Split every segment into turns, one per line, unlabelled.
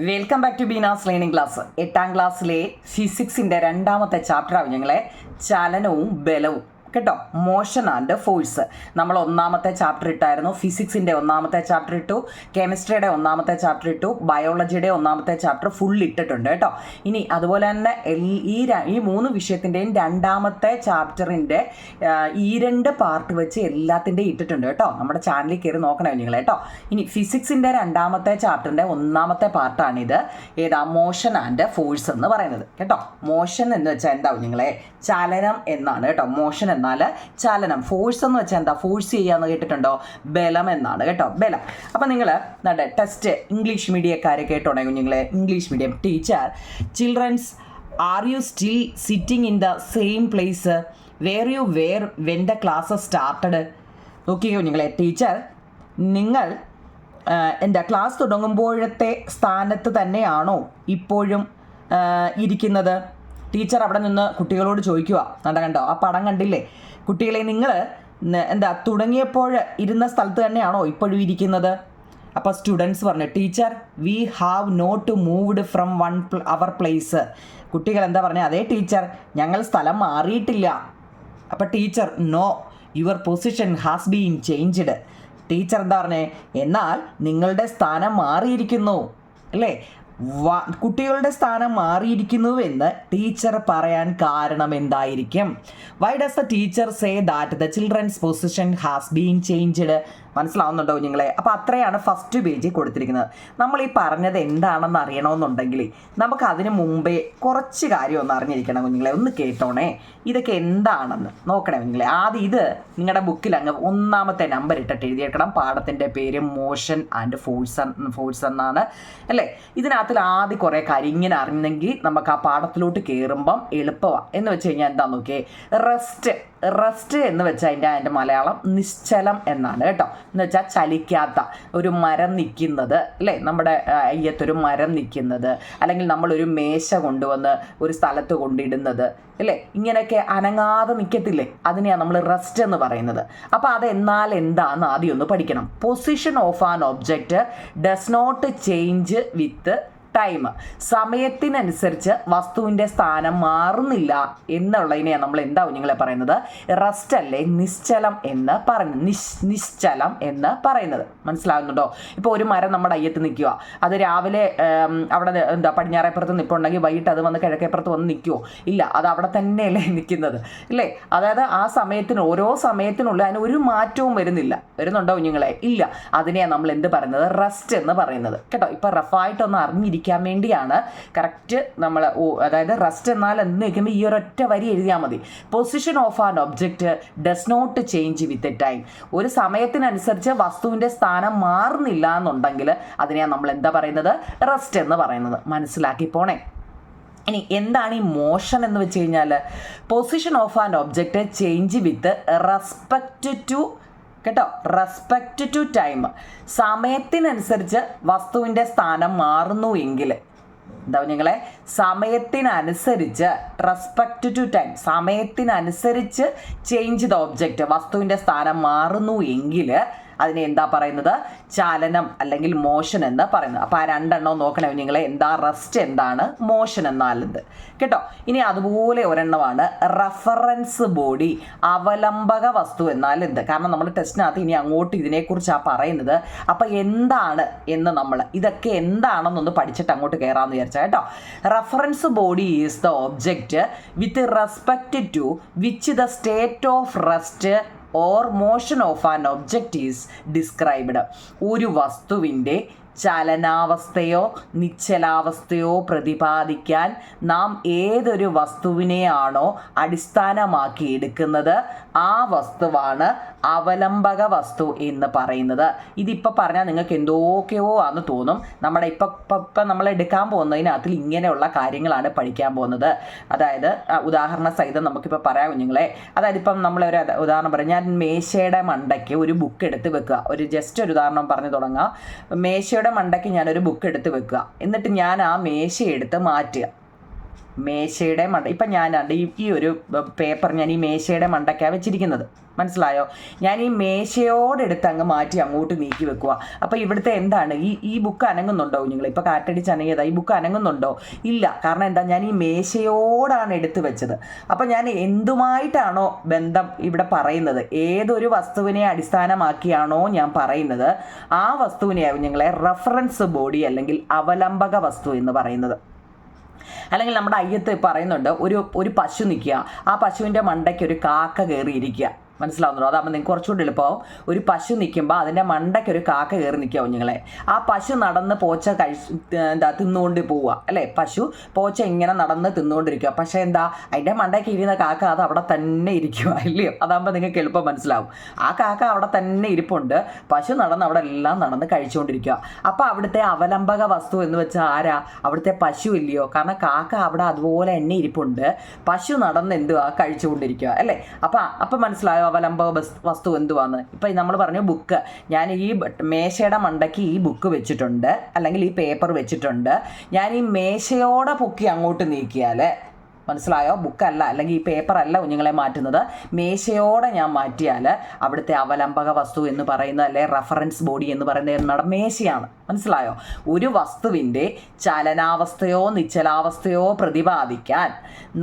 Welcome back to Beena's learning class. 8ാം ക്ലാസ്സിലെ ഫിസിക്സിൻ്റെ രണ്ടാമത്തെ ചാപ്റ്ററാണ് ഞങ്ങളെ ചലനവും ബലവും കേട്ടോ, മോഷൻ ആൻഡ് ഫോഴ്സ്. നമ്മൾ ഒന്നാമത്തെ ചാപ്റ്റർ ഇട്ടായിരുന്നു. ഫിസിക്സിൻ്റെ ഒന്നാമത്തെ ചാപ്റ്റർ ഇട്ടു, കെമിസ്ട്രിയുടെ ഒന്നാമത്തെ ചാപ്റ്റർ ഇട്ടു, ബയോളജിയുടെ ഒന്നാമത്തെ ചാപ്റ്റർ ഫുൾ ഇട്ടിട്ടുണ്ട് കേട്ടോ. ഇനി അതുപോലെ തന്നെ ഈ മൂന്ന് വിഷയത്തിൻ്റെയും രണ്ടാമത്തെ ചാപ്റ്ററിൻ്റെ ഈ രണ്ട് പാർട്ട് വെച്ച് എല്ലാത്തിൻ്റെയും ഇട്ടിട്ടുണ്ട് കേട്ടോ. നമ്മുടെ ചാനലിൽ കയറി നോക്കണേ നിങ്ങൾ കേട്ടോ. ഇനി ഫിസിക്സിൻ്റെ രണ്ടാമത്തെ ചാപ്റ്ററിൻ്റെ ഒന്നാമത്തെ പാർട്ടാണിത്. ഏതാ? മോഷൻ ആൻഡ് ഫോഴ്സ് എന്ന് പറയുന്നത് കേട്ടോ. മോഷൻ എന്ന് വെച്ചാൽ എന്താവും നിങ്ങളെ? ചലനം എന്നാണ് കേട്ടോ. മോഷൻ എന്നാൽ ചലനം. ഫോഴ്സ് എന്ന് വെച്ചാൽ എന്താ? ഫോഴ്സ് ചെയ്യാന്ന് കേട്ടിട്ടുണ്ടോ? ബലം എന്നാണ് കേട്ടോ, ബലം. അപ്പം നിങ്ങൾ ടെസ്റ്റ് ഇംഗ്ലീഷ് മീഡിയക്കാരെ കേട്ടോണേ കുഞ്ഞുങ്ങളെ. English medium teacher, childrens, are you still sitting in the same place where you were when the class started? നോക്കിയോ കുഞ്ഞുങ്ങളെ, ടീച്ചർ നിങ്ങൾ എൻ്റെ ക്ലാസ് തുടങ്ങുമ്പോഴത്തെ സ്ഥാനത്ത് തന്നെയാണോ ഇപ്പോഴും ഇരിക്കുന്നത്? ടീച്ചർ അവിടെ നിന്ന് കുട്ടികളോട് ചോദിക്കുക. കണ്ടോ ആ പടം കണ്ടില്ലേ? കുട്ടികളെ, നിങ്ങൾ തുടങ്ങിയപ്പോൾ ഇരുന്ന സ്ഥലത്ത് തന്നെയാണോ ഇപ്പോഴും ഇരിക്കുന്നത്? അപ്പോൾ സ്റ്റുഡൻസ് പറഞ്ഞു, teacher we have not moved from our place. കുട്ടികൾ എന്താ പറഞ്ഞത്? അതേ ടീച്ചർ, ഞങ്ങൾ സ്ഥലം മാറിയിട്ടില്ല. അപ്പോൾ teacher, no, your position has been changed. Teacher എന്താ പറഞ്ഞേ? എന്നാൽ നിങ്ങളുടെ സ്ഥാനം മാറിയിരിക്കുന്നു അല്ലേ? കുട്ടികളുടെ സ്ഥാനം മാറിയിരിക്കുന്നുവെന്ന് ടീച്ചർ പറയാൻ കാരണം എന്തായിരിക്കും? Why does the teacher say that the children's position has been changed? മനസ്സിലാവുന്നുണ്ടോ കുഞ്ഞുങ്ങളെ? അപ്പോൾ അത്രയാണ് ഫസ്റ്റ് പേജിൽ കൊടുത്തിരിക്കുന്നത്. നമ്മൾ ഈ പറഞ്ഞത് എന്താണെന്ന് അറിയണമെന്നുണ്ടെങ്കിൽ നമുക്ക് അതിന് മുമ്പേ കുറച്ച് കാര്യം ഒന്ന് അറിഞ്ഞിരിക്കണം കുഞ്ഞുങ്ങളെ. ഒന്ന് കേട്ടോണേ, ഇതൊക്കെ എന്താണെന്ന് നോക്കണേ കുഞ്ഞുങ്ങളെ. ആദ്യം ഇത് നിങ്ങളുടെ ബുക്കിൽ അങ്ങ് ഒന്നാമത്തെ നമ്പർ ഇട്ടിട്ട് എഴുതിയേക്കണം. പാഠത്തിൻ്റെ പേര് മോഷൻ ആൻഡ് ഫോഴ്സ് എന്നാണ് അല്ലേ? ഇതിനകത്ത് ആദ്യം കുറേ കാര്യം ഇങ്ങനെ അറിഞ്ഞെങ്കിൽ നമുക്ക് ആ പാഠത്തിലോട്ട് കയറുമ്പം എളുപ്പമാണ്. എന്ന് വെച്ച് കഴിഞ്ഞാൽ എന്താ നോക്കിയേ, റെസ്റ്റ് എന്ന് വെച്ചാൽ അതിൻ്റെ മലയാളം നിശ്ചലം എന്നാണ് കേട്ടോ. എന്ന് വെച്ചാൽ ചലിക്കാത്ത ഒരു മരം നിൽക്കുന്നത് അല്ലേ? നമ്മുടെ അയ്യത്തൊരു മരം നിൽക്കുന്നത്, അല്ലെങ്കിൽ നമ്മളൊരു മേശ കൊണ്ടുവന്ന് ഒരു സ്ഥലത്ത് കൊണ്ടിടുന്നത് അല്ലേ? ഇങ്ങനെയൊക്കെ അനങ്ങാതെ നിൽക്കത്തില്ലേ? അതിനെയാണ് നമ്മൾ റെസ്റ്റ് എന്ന് പറയുന്നത്. അപ്പോൾ അതെന്നാൽ എന്താണെന്ന് ആദ്യം ഒന്ന് പഠിക്കണം. Position of an object does not change with time. സമയത്തിനനുസരിച്ച് വസ്തുവിൻ്റെ സ്ഥാനം മാറുന്നില്ല എന്നുള്ളതിനെയാണ് നമ്മൾ എന്താവും നിങ്ങളെ പറയുന്നത്? റെസ്റ്റ് അല്ലേ നിശ്ചലം എന്ന് പറയുന്നത്. നിശ്ചലം എന്ന് പറയുന്നത് മനസ്സിലാകുന്നുണ്ടോ? ഇപ്പോൾ ഒരു മരം നമ്മുടെ അയ്യത്ത് നിൽക്കുക, അത് രാവിലെ അവിടെ പടിഞ്ഞാറേപ്പുറത്ത് നിൽപ്പുണ്ടെങ്കിൽ വൈകിട്ട് അത് വന്ന് കിഴക്കേപ്പുറത്ത് വന്ന് നിൽക്കുമോ? ഇല്ല, അത് അവിടെ തന്നെയല്ലേ നിൽക്കുന്നത് അല്ലേ? അതായത് ആ സമയത്തിന് ഓരോ സമയത്തിനുള്ളിൽ അതിന് ഒരു മാറ്റവും വരുന്നുണ്ടോ കുഞ്ഞുങ്ങളെ? ഇല്ല. അതിനെയാണ് നമ്മൾ എന്ത് പറയുന്നത്? റെസ്റ്റ് എന്ന് പറയുന്നത് കേട്ടോ. ഇപ്പോൾ റഫായിട്ടൊന്ന് അറിഞ്ഞിരിക്കാൻ വേണ്ടിയാണ് കറക്റ്റ് നമ്മൾ അതായത് റെസ്റ്റ് എന്നാൽ എന്ന് വയ്ക്കുമ്പോൾ ഈ ഒരൊറ്റ വരി എഴുതിയാൽ മതി. Position of an object does not change with time. ഒരു സമയത്തിനനുസരിച്ച് വസ്തുവിൻ്റെ സ്ഥാനം മാറുന്നില്ല എന്നുണ്ടെങ്കിൽ അതിനെയാണ് നമ്മൾ എന്താ പറയുന്നത്? റെസ്റ്റ് എന്ന് പറയുന്നത്. മനസ്സിലാക്കി പോണേ. ഇനി എന്താണ് ഈ മോഷൻ എന്ന് വെച്ച് കഴിഞ്ഞാൽ? Position of an object change with respect to കേട്ടോ, റെസ്പെക്റ്റ് ടു ടൈം. സമയത്തിനനുസരിച്ച് വസ്തുവിൻ്റെ സ്ഥാനം മാറുന്നു എങ്കിൽ എന്താ നിങ്ങളെ? സമയത്തിനനുസരിച്ച് റെസ്പെക്റ്റ് ടു ടൈം, സമയത്തിനനുസരിച്ച് ചേഞ്ച് ദ ഒബ്ജക്റ്റ്, വസ്തുവിൻ്റെ സ്ഥാനം മാറുന്നു എങ്കിൽ അതിനെ എന്താ പറയുന്നത്? ചലനം അല്ലെങ്കിൽ മോഷൻ എന്ന് പറയുന്നത്. അപ്പോൾ ആ രണ്ടെണ്ണം നോക്കണേ നിങ്ങളെ. എന്താ റെസ്റ്റ്, എന്താണ് മോഷൻ എന്നാൽ എന്ത് കേട്ടോ. ഇനി അതുപോലെ ഒരെണ്ണമാണ് റഫറൻസ് ബോഡി, അവലംബക വസ്തു എന്നാൽ എന്ത്? കാരണം നമ്മൾ ടെസ്റ്റിനകത്ത് ഇനി അങ്ങോട്ട് ഇതിനെക്കുറിച്ചാണ് പറയുന്നത്. അപ്പോൾ എന്താണ് എന്ന് നമ്മൾ ഇതൊക്കെ എന്താണെന്നൊന്ന് പഠിച്ചിട്ട് അങ്ങോട്ട് കയറാമെന്ന് വിചാരിച്ചാൽ കേട്ടോ. Reference body is the object with respect to which the state of rest or motion of an object is described. ഒരു വസ്തുവിൻ്റെ ചലനാവസ്ഥയോ നിശ്ചലാവസ്ഥയോ പ്രതിപാദിക്കാൻ നാം ഏതൊരു വസ്തുവിനെയാണോ അടിസ്ഥാനമാക്കി എടുക്കുന്നത് ആ വസ്തുവാണ് അവലംബക വസ്തു എന്ന് പറയുന്നത്. ഇതിപ്പോൾ പറഞ്ഞാൽ നിങ്ങൾക്ക് എന്തൊക്കെയോ ആണെന്ന് തോന്നും. നമ്മുടെ ഇപ്പം നമ്മൾ എടുക്കാൻ പോകുന്നതിനകത്തിൽ ഇങ്ങനെയുള്ള കാര്യങ്ങളാണ് പഠിക്കാൻ പോകുന്നത്. അതായത് ഉദാഹരണ സഹിതം നമുക്കിപ്പോൾ പറയാം കുഞ്ഞുങ്ങളെ. അതായത് ഇപ്പം നമ്മളൊരു ഉദാഹരണം പറയാം. ഞാൻ മേശയുടെ മണ്ടയ്ക്ക് ഒരു ബുക്ക് എടുത്ത് വെക്കുക. ജസ്റ്റ് ഒരു ഉദാഹരണം പറഞ്ഞു തുടങ്ങാം. മേശയുടെ മണ്ടയ്ക്ക് ഞാനൊരു ബുക്ക് എടുത്ത് വെക്കുക. എന്നിട്ട് ഞാൻ ആ മേശ എടുത്ത് മാറ്റുക. മേശയുടെ മണ്ട, ഇപ്പം ഞാനാണ്ട് ഈ ഒരു പേപ്പർ ഞാൻ ഈ മേശയുടെ മണ്ടയ്ക്കാണ് വെച്ചിരിക്കുന്നത്, മനസ്സിലായോ? ഞാൻ ഈ മേശയോടെടുത്ത് അങ്ങ് മാറ്റി അങ്ങോട്ട് നീക്കി വെക്കുക. അപ്പോൾ ഇവിടുത്തെ എന്താണ് ഈ ബുക്ക് അനങ്ങുന്നുണ്ടോ നിങ്ങൾ? ഇപ്പോൾ കാറ്റടിച്ച് അനങ്ങിയതാ, ഈ ബുക്ക് അനങ്ങുന്നുണ്ടോ? ഇല്ല. കാരണം എന്താ, ഞാൻ ഈ മേശയോടാണ് എടുത്തു വെച്ചത്. അപ്പോൾ ഞാൻ എന്തുമായിട്ടാണോ ബന്ധം ഇവിടെ പറയുന്നത്, ഏതൊരു വസ്തുവിനെ അടിസ്ഥാനമാക്കിയാണോ ഞാൻ പറയുന്നത്, ആ വസ്തുവിനെയാവും ഞങ്ങളെ റെഫറൻസ് ബോഡി അല്ലെങ്കിൽ അവലംബക വസ്തു എന്ന് പറയുന്നത്. അല്ലെങ്കിൽ നമ്മുടെ അയ്യത്ത് പറയുന്നുണ്ട്, ഒരു പശു നിൽക്കുക, ആ പശുവിൻ്റെ മണ്ടയ്ക്ക് ഒരു കാക്ക കയറിയിരിക്കുക. മനസ്സിലാവുന്നുണ്ടോ? അതാകുമ്പോൾ നിങ്ങൾക്ക് കുറച്ചുകൂടി എളുപ്പമാവും. ഒരു പശു നിൽക്കുമ്പോൾ അതിൻ്റെ മണ്ടയ്ക്ക് ഒരു കാക്ക കയറി നിൽക്കാവും നിങ്ങളെ. ആ പശു നടന്ന് പോച്ച തിന്നുകൊണ്ട് പോവുക അല്ലേ? പശു പോച്ച ഇങ്ങനെ നടന്ന് തിന്നുകൊണ്ടിരിക്കുക. പക്ഷേ എന്താ, അതിൻ്റെ മണ്ടയ്ക്ക് ഇരുന്ന കാക്ക അത് അവിടെ തന്നെ ഇരിക്കുക, ഇല്ലയോ? അതാകുമ്പോൾ നിങ്ങൾക്ക് എളുപ്പം മനസ്സിലാവും. ആ കാക്ക അവിടെ തന്നെ ഇരിപ്പുണ്ട്, പശു നടന്ന് അവിടെ എല്ലാം നടന്ന് കഴിച്ചുകൊണ്ടിരിക്കുക. അപ്പോൾ അവിടുത്തെ അവലംബക വസ്തു എന്ന് വെച്ചാൽ ആരാ? അവിടുത്തെ പശു ഇല്ലയോ? കാരണം കാക്ക അവിടെ അതുപോലെ തന്നെ ഇരിപ്പുണ്ട്, പശു നടന്ന് എന്തുവാ കഴിച്ചുകൊണ്ടിരിക്കുക അല്ലേ? അപ്പം മനസ്സിലായോ അവലംബക വസ്തു എന്തുവാന്ന്? ഇപ്പം നമ്മൾ പറഞ്ഞു ബുക്ക്. ഞാൻ ഈ മേശയുടെ മണ്ടയ്ക്ക് ഈ ബുക്ക് വെച്ചിട്ടുണ്ട്, അല്ലെങ്കിൽ ഈ പേപ്പർ വെച്ചിട്ടുണ്ട്. ഞാൻ ഈ മേശയോടെ പൊക്കി അങ്ങോട്ട് നീക്കിയാൽ, മനസ്സിലായോ? ബുക്കല്ല അല്ലെങ്കിൽ ഈ പേപ്പർ അല്ല കുഞ്ഞുങ്ങളെ മാറ്റുന്നത്, മേശയോടെ ഞാൻ മാറ്റിയാൽ അവിടുത്തെ അവലംബക വസ്തു എന്ന് പറയുന്നത്, അല്ലെ റഫറൻസ് ബോഡി എന്ന് പറയുന്നത് എന്താണ്? മേശയാണ്. മനസ്സിലായോ? ഒരു വസ്തുവിൻ്റെ ചലനാവസ്ഥയോ നിശ്ചലാവസ്ഥയോ പ്രതിപാദിക്കാൻ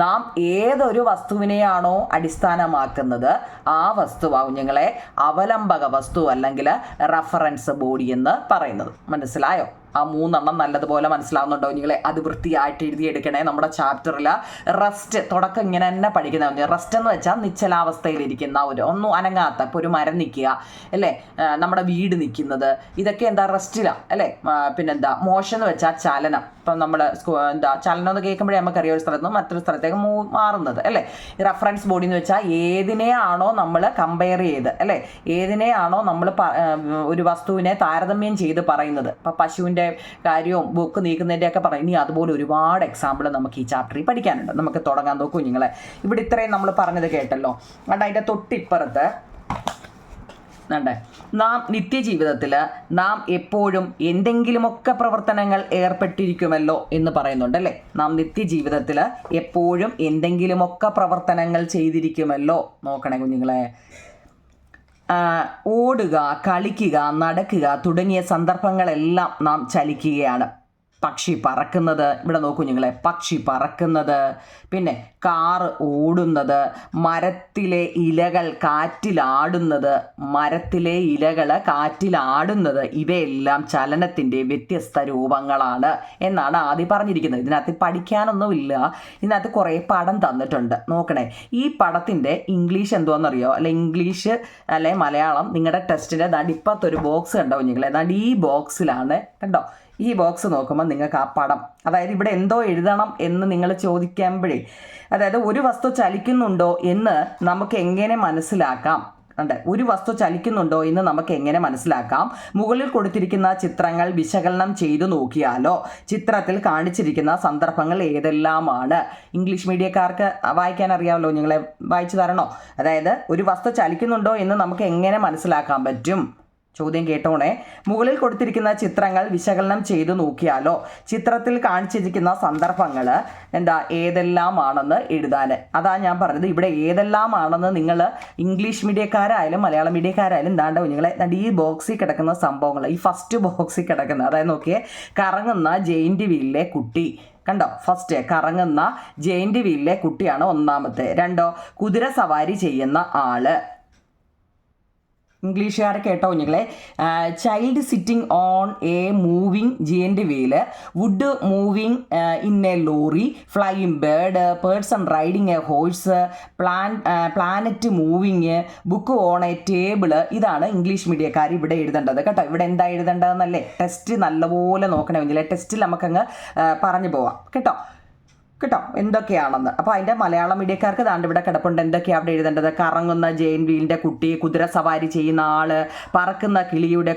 നാം ഏതൊരു വസ്തുവിനെയാണോ അടിസ്ഥാനമാക്കുന്നത്, ആ വസ്തുവാകും കുഞ്ഞുങ്ങളെ അവലംബക വസ്തു അല്ലെങ്കിൽ റഫറൻസ് ബോഡി എന്ന് പറയുന്നത്. മനസ്സിലായോ? ആ 3 നല്ലതുപോലെ മനസ്സിലാവുന്നുണ്ടോ നിങ്ങളെ? അത് വൃത്തിയായിട്ട് എഴുതിയെടുക്കണേ. നമ്മുടെ ചാപ്റ്ററിൽ റെസ്റ്റ് തുടക്കം ഇങ്ങനെ തന്നെ പഠിക്കുന്ന, റെസ്റ്റ് എന്ന് വെച്ചാൽ നിശ്ചലാവസ്ഥയിലിരിക്കുന്ന ഒന്നും അനങ്ങാത്ത, ഇപ്പോൾ ഒരു മരം നിൽക്കുക അല്ലേ, നമ്മുടെ വീട് നിൽക്കുന്നത്, ഇതൊക്കെ എന്താ റെസ്റ്റിലാണ് അല്ലേ? പിന്നെന്താ മോഷൻ എന്ന് വെച്ചാൽ ചലനം. ഇപ്പം നമ്മൾ ചലനം എന്ന് കേൾക്കുമ്പോഴേ നമുക്കറിയാം ഒരു സ്ഥലത്ത് നിന്ന് മറ്റൊരു സ്ഥലത്തേക്ക് മാറുന്നത് അല്ലേ? റഫറൻസ് ബോഡി എന്ന് വെച്ചാൽ ഏതിനെയാണോ നമ്മൾ കമ്പയർ ചെയ്ത് അല്ലേ, ഏതിനെയാണോ നമ്മൾ ഒരു വസ്തുവിനെ താരതമ്യം ചെയ്ത് പറയുന്നത്. ഇപ്പം പശുവിൻ്റെ കാര്യവും ബുക്ക് നീക്കുന്നതിൻ്റെയൊക്കെ പറയും. ഇനി അതുപോലെ ഒരുപാട് എക്സാമ്പിൾ നമുക്ക് ഈ ചാപ്റ്ററിൽ പഠിക്കാനുണ്ട്. നമുക്ക് തുടങ്ങാൻ നോക്കൂ നിങ്ങളെ. ഇവിടെ ഇത്രയും നമ്മൾ പറഞ്ഞത് കേട്ടല്ലോ. അതുകൊണ്ട് അതിൻ്റെ തൊട്ടിപ്പുറത്ത് നാം നിത്യജീവിതത്തിൽ നാം എപ്പോഴും എന്തെങ്കിലുമൊക്കെ പ്രവർത്തനങ്ങൾ ഏർപ്പെട്ടിരിക്കുമല്ലോ എന്ന് പറയുന്നുണ്ട് അല്ലേ? നാം നിത്യജീവിതത്തിൽ എപ്പോഴും എന്തെങ്കിലുമൊക്കെ പ്രവർത്തനങ്ങൾ ചെയ്തിരിക്കുമല്ലോ. നോക്കണേ കുഞ്ഞുങ്ങളെ, ഓടുക, കളിക്കുക, നടക്കുക തുടങ്ങിയ സന്ദർഭങ്ങളെല്ലാം നാം ചലിക്കുകയാണ്. പക്ഷി പറക്കുന്നത്, ഇവിടെ നോക്കൂ നിങ്ങളെ, പക്ഷി പറക്കുന്നത്, പിന്നെ കാറ് ഓടുന്നത്, മരത്തിലെ ഇലകൾ കാറ്റിലാടുന്നത്, മരത്തിലെ ഇലകൾ കാറ്റിലാടുന്നത്, ഇവയെല്ലാം ചലനത്തിൻ്റെ വ്യത്യസ്ത രൂപങ്ങളാണ് എന്നാണ് ആദ്യം പറഞ്ഞിരിക്കുന്നത്. ഇതിനകത്ത് പഠിക്കാനൊന്നുമില്ല, ഇതിനകത്ത് കുറേ പടം തന്നിട്ടുണ്ട്. നോക്കണേ, ഈ പടത്തിൻ്റെ ഇംഗ്ലീഷ് എന്തുവാണെന്നറിയോ? അല്ലെ ഇംഗ്ലീഷ് അല്ലെ മലയാളം നിങ്ങളുടെ ടെസ്റ്റിൻ്റെ ഇപ്പത്തൊരു ബോക്സ് കണ്ടോ കുഞ്ഞുങ്ങളെ? ഏതാണ്ട് ഈ ബോക്സിലാണ് കണ്ടോ, ഈ ബോക്സ് നോക്കുമ്പോൾ നിങ്ങൾക്ക് ആ പടം, അതായത് ഇവിടെ എന്തോ എഴുതണം എന്ന് നിങ്ങൾ ചോദിക്കുമ്പോഴേ, അതായത് ഒരു വസ്തു ചലിക്കുന്നുണ്ടോ എന്ന് നമുക്ക് എങ്ങനെ മനസ്സിലാക്കാം? ഒരു വസ്തു ചലിക്കുന്നുണ്ടോ എന്ന് നമുക്ക് എങ്ങനെ മനസ്സിലാക്കാം? മുകളിൽ കൊടുത്തിരിക്കുന്ന ചിത്രങ്ങൾ വിശകലനം ചെയ്തു നോക്കിയാലോ ചിത്രത്തിൽ കാണിച്ചിരിക്കുന്ന സന്ദർഭങ്ങൾ ഏതെല്ലാമാണ്? ഇംഗ്ലീഷ് മീഡിയക്കാർക്ക് വായിക്കാൻ അറിയാമല്ലോ, നിങ്ങളെ വായിച്ചു തരണോ? അതായത് ഒരു വസ്തു ചലിക്കുന്നുണ്ടോ എന്ന് നമുക്ക് എങ്ങനെ മനസ്സിലാക്കാൻ പറ്റും? ചോദ്യം കേട്ടോണേ. മുകളിൽ കൊടുത്തിരിക്കുന്ന ചിത്രങ്ങൾ വിശകലനം ചെയ്തു നോക്കിയാലോ ചിത്രത്തിൽ കാണിച്ചിരിക്കുന്ന സന്ദർഭങ്ങൾ ഏതെല്ലാമാണെന്ന് എഴുതാൻ. അതാ ഞാൻ പറഞ്ഞത്, ഇവിടെ ഏതെല്ലാമാണെന്ന് നിങ്ങൾ ഇംഗ്ലീഷ് മീഡിയക്കാരായാലും മലയാളം മീഡിയക്കാരായാലും നിങ്ങളെ ഈ ബോക്സിൽ കിടക്കുന്ന സംഭവങ്ങൾ, ഈ ഫസ്റ്റ് ബോക്സിൽ കിടക്കുന്ന, അതായത് നോക്കിയേ, കറങ്ങുന്ന ജെയിൻറ്റ് വീലിലെ കുട്ടി കണ്ടോ? ഫസ്റ്റ് കറങ്ങുന്ന ജെയിൻറ്റ് വീലിലെ കുട്ടിയാണ് ഒന്നാമത്തെ. രണ്ടോ, കുതിര സവാരി ചെയ്യുന്ന ആള്. ഇംഗ്ലീഷുകാരെ കേട്ടോ കുഞ്ഞുങ്ങളെ. Child sitting on a moving giant wheel, wood moving in a lorry, flying bird, person riding a horse, planet moving, book on a table. ഇതാണ് ഇംഗ്ലീഷ് മീഡിയക്കാർ ഇവിടെ എഴുതേണ്ടത് കേട്ടോ. ഇവിടെ എന്താ എഴുതേണ്ടതെന്നല്ലേ ടെസ്റ്റ് നല്ലപോലെ നോക്കണേ കുഞ്ഞിലെ. ടെസ്റ്റിൽ നമുക്കങ്ങ് പറഞ്ഞു പോവാം കേട്ടോ എന്തൊക്കെയാണെന്ന്. അപ്പോൾ അതിൻ്റെ മലയാളം മീഡിയക്കാർക്ക് ഇവിടെ കിടപ്പുണ്ട്. എന്തൊക്കെയാണ് അവിടെ എഴുതേണ്ടത്? കറങ്ങുന്ന ജെയിൻ വീലിൻ്റെ കുട്ടി, കുതിര സവാരി ചെയ്യുന്ന ആള്, പറക്കുന്ന കിളിയുടെ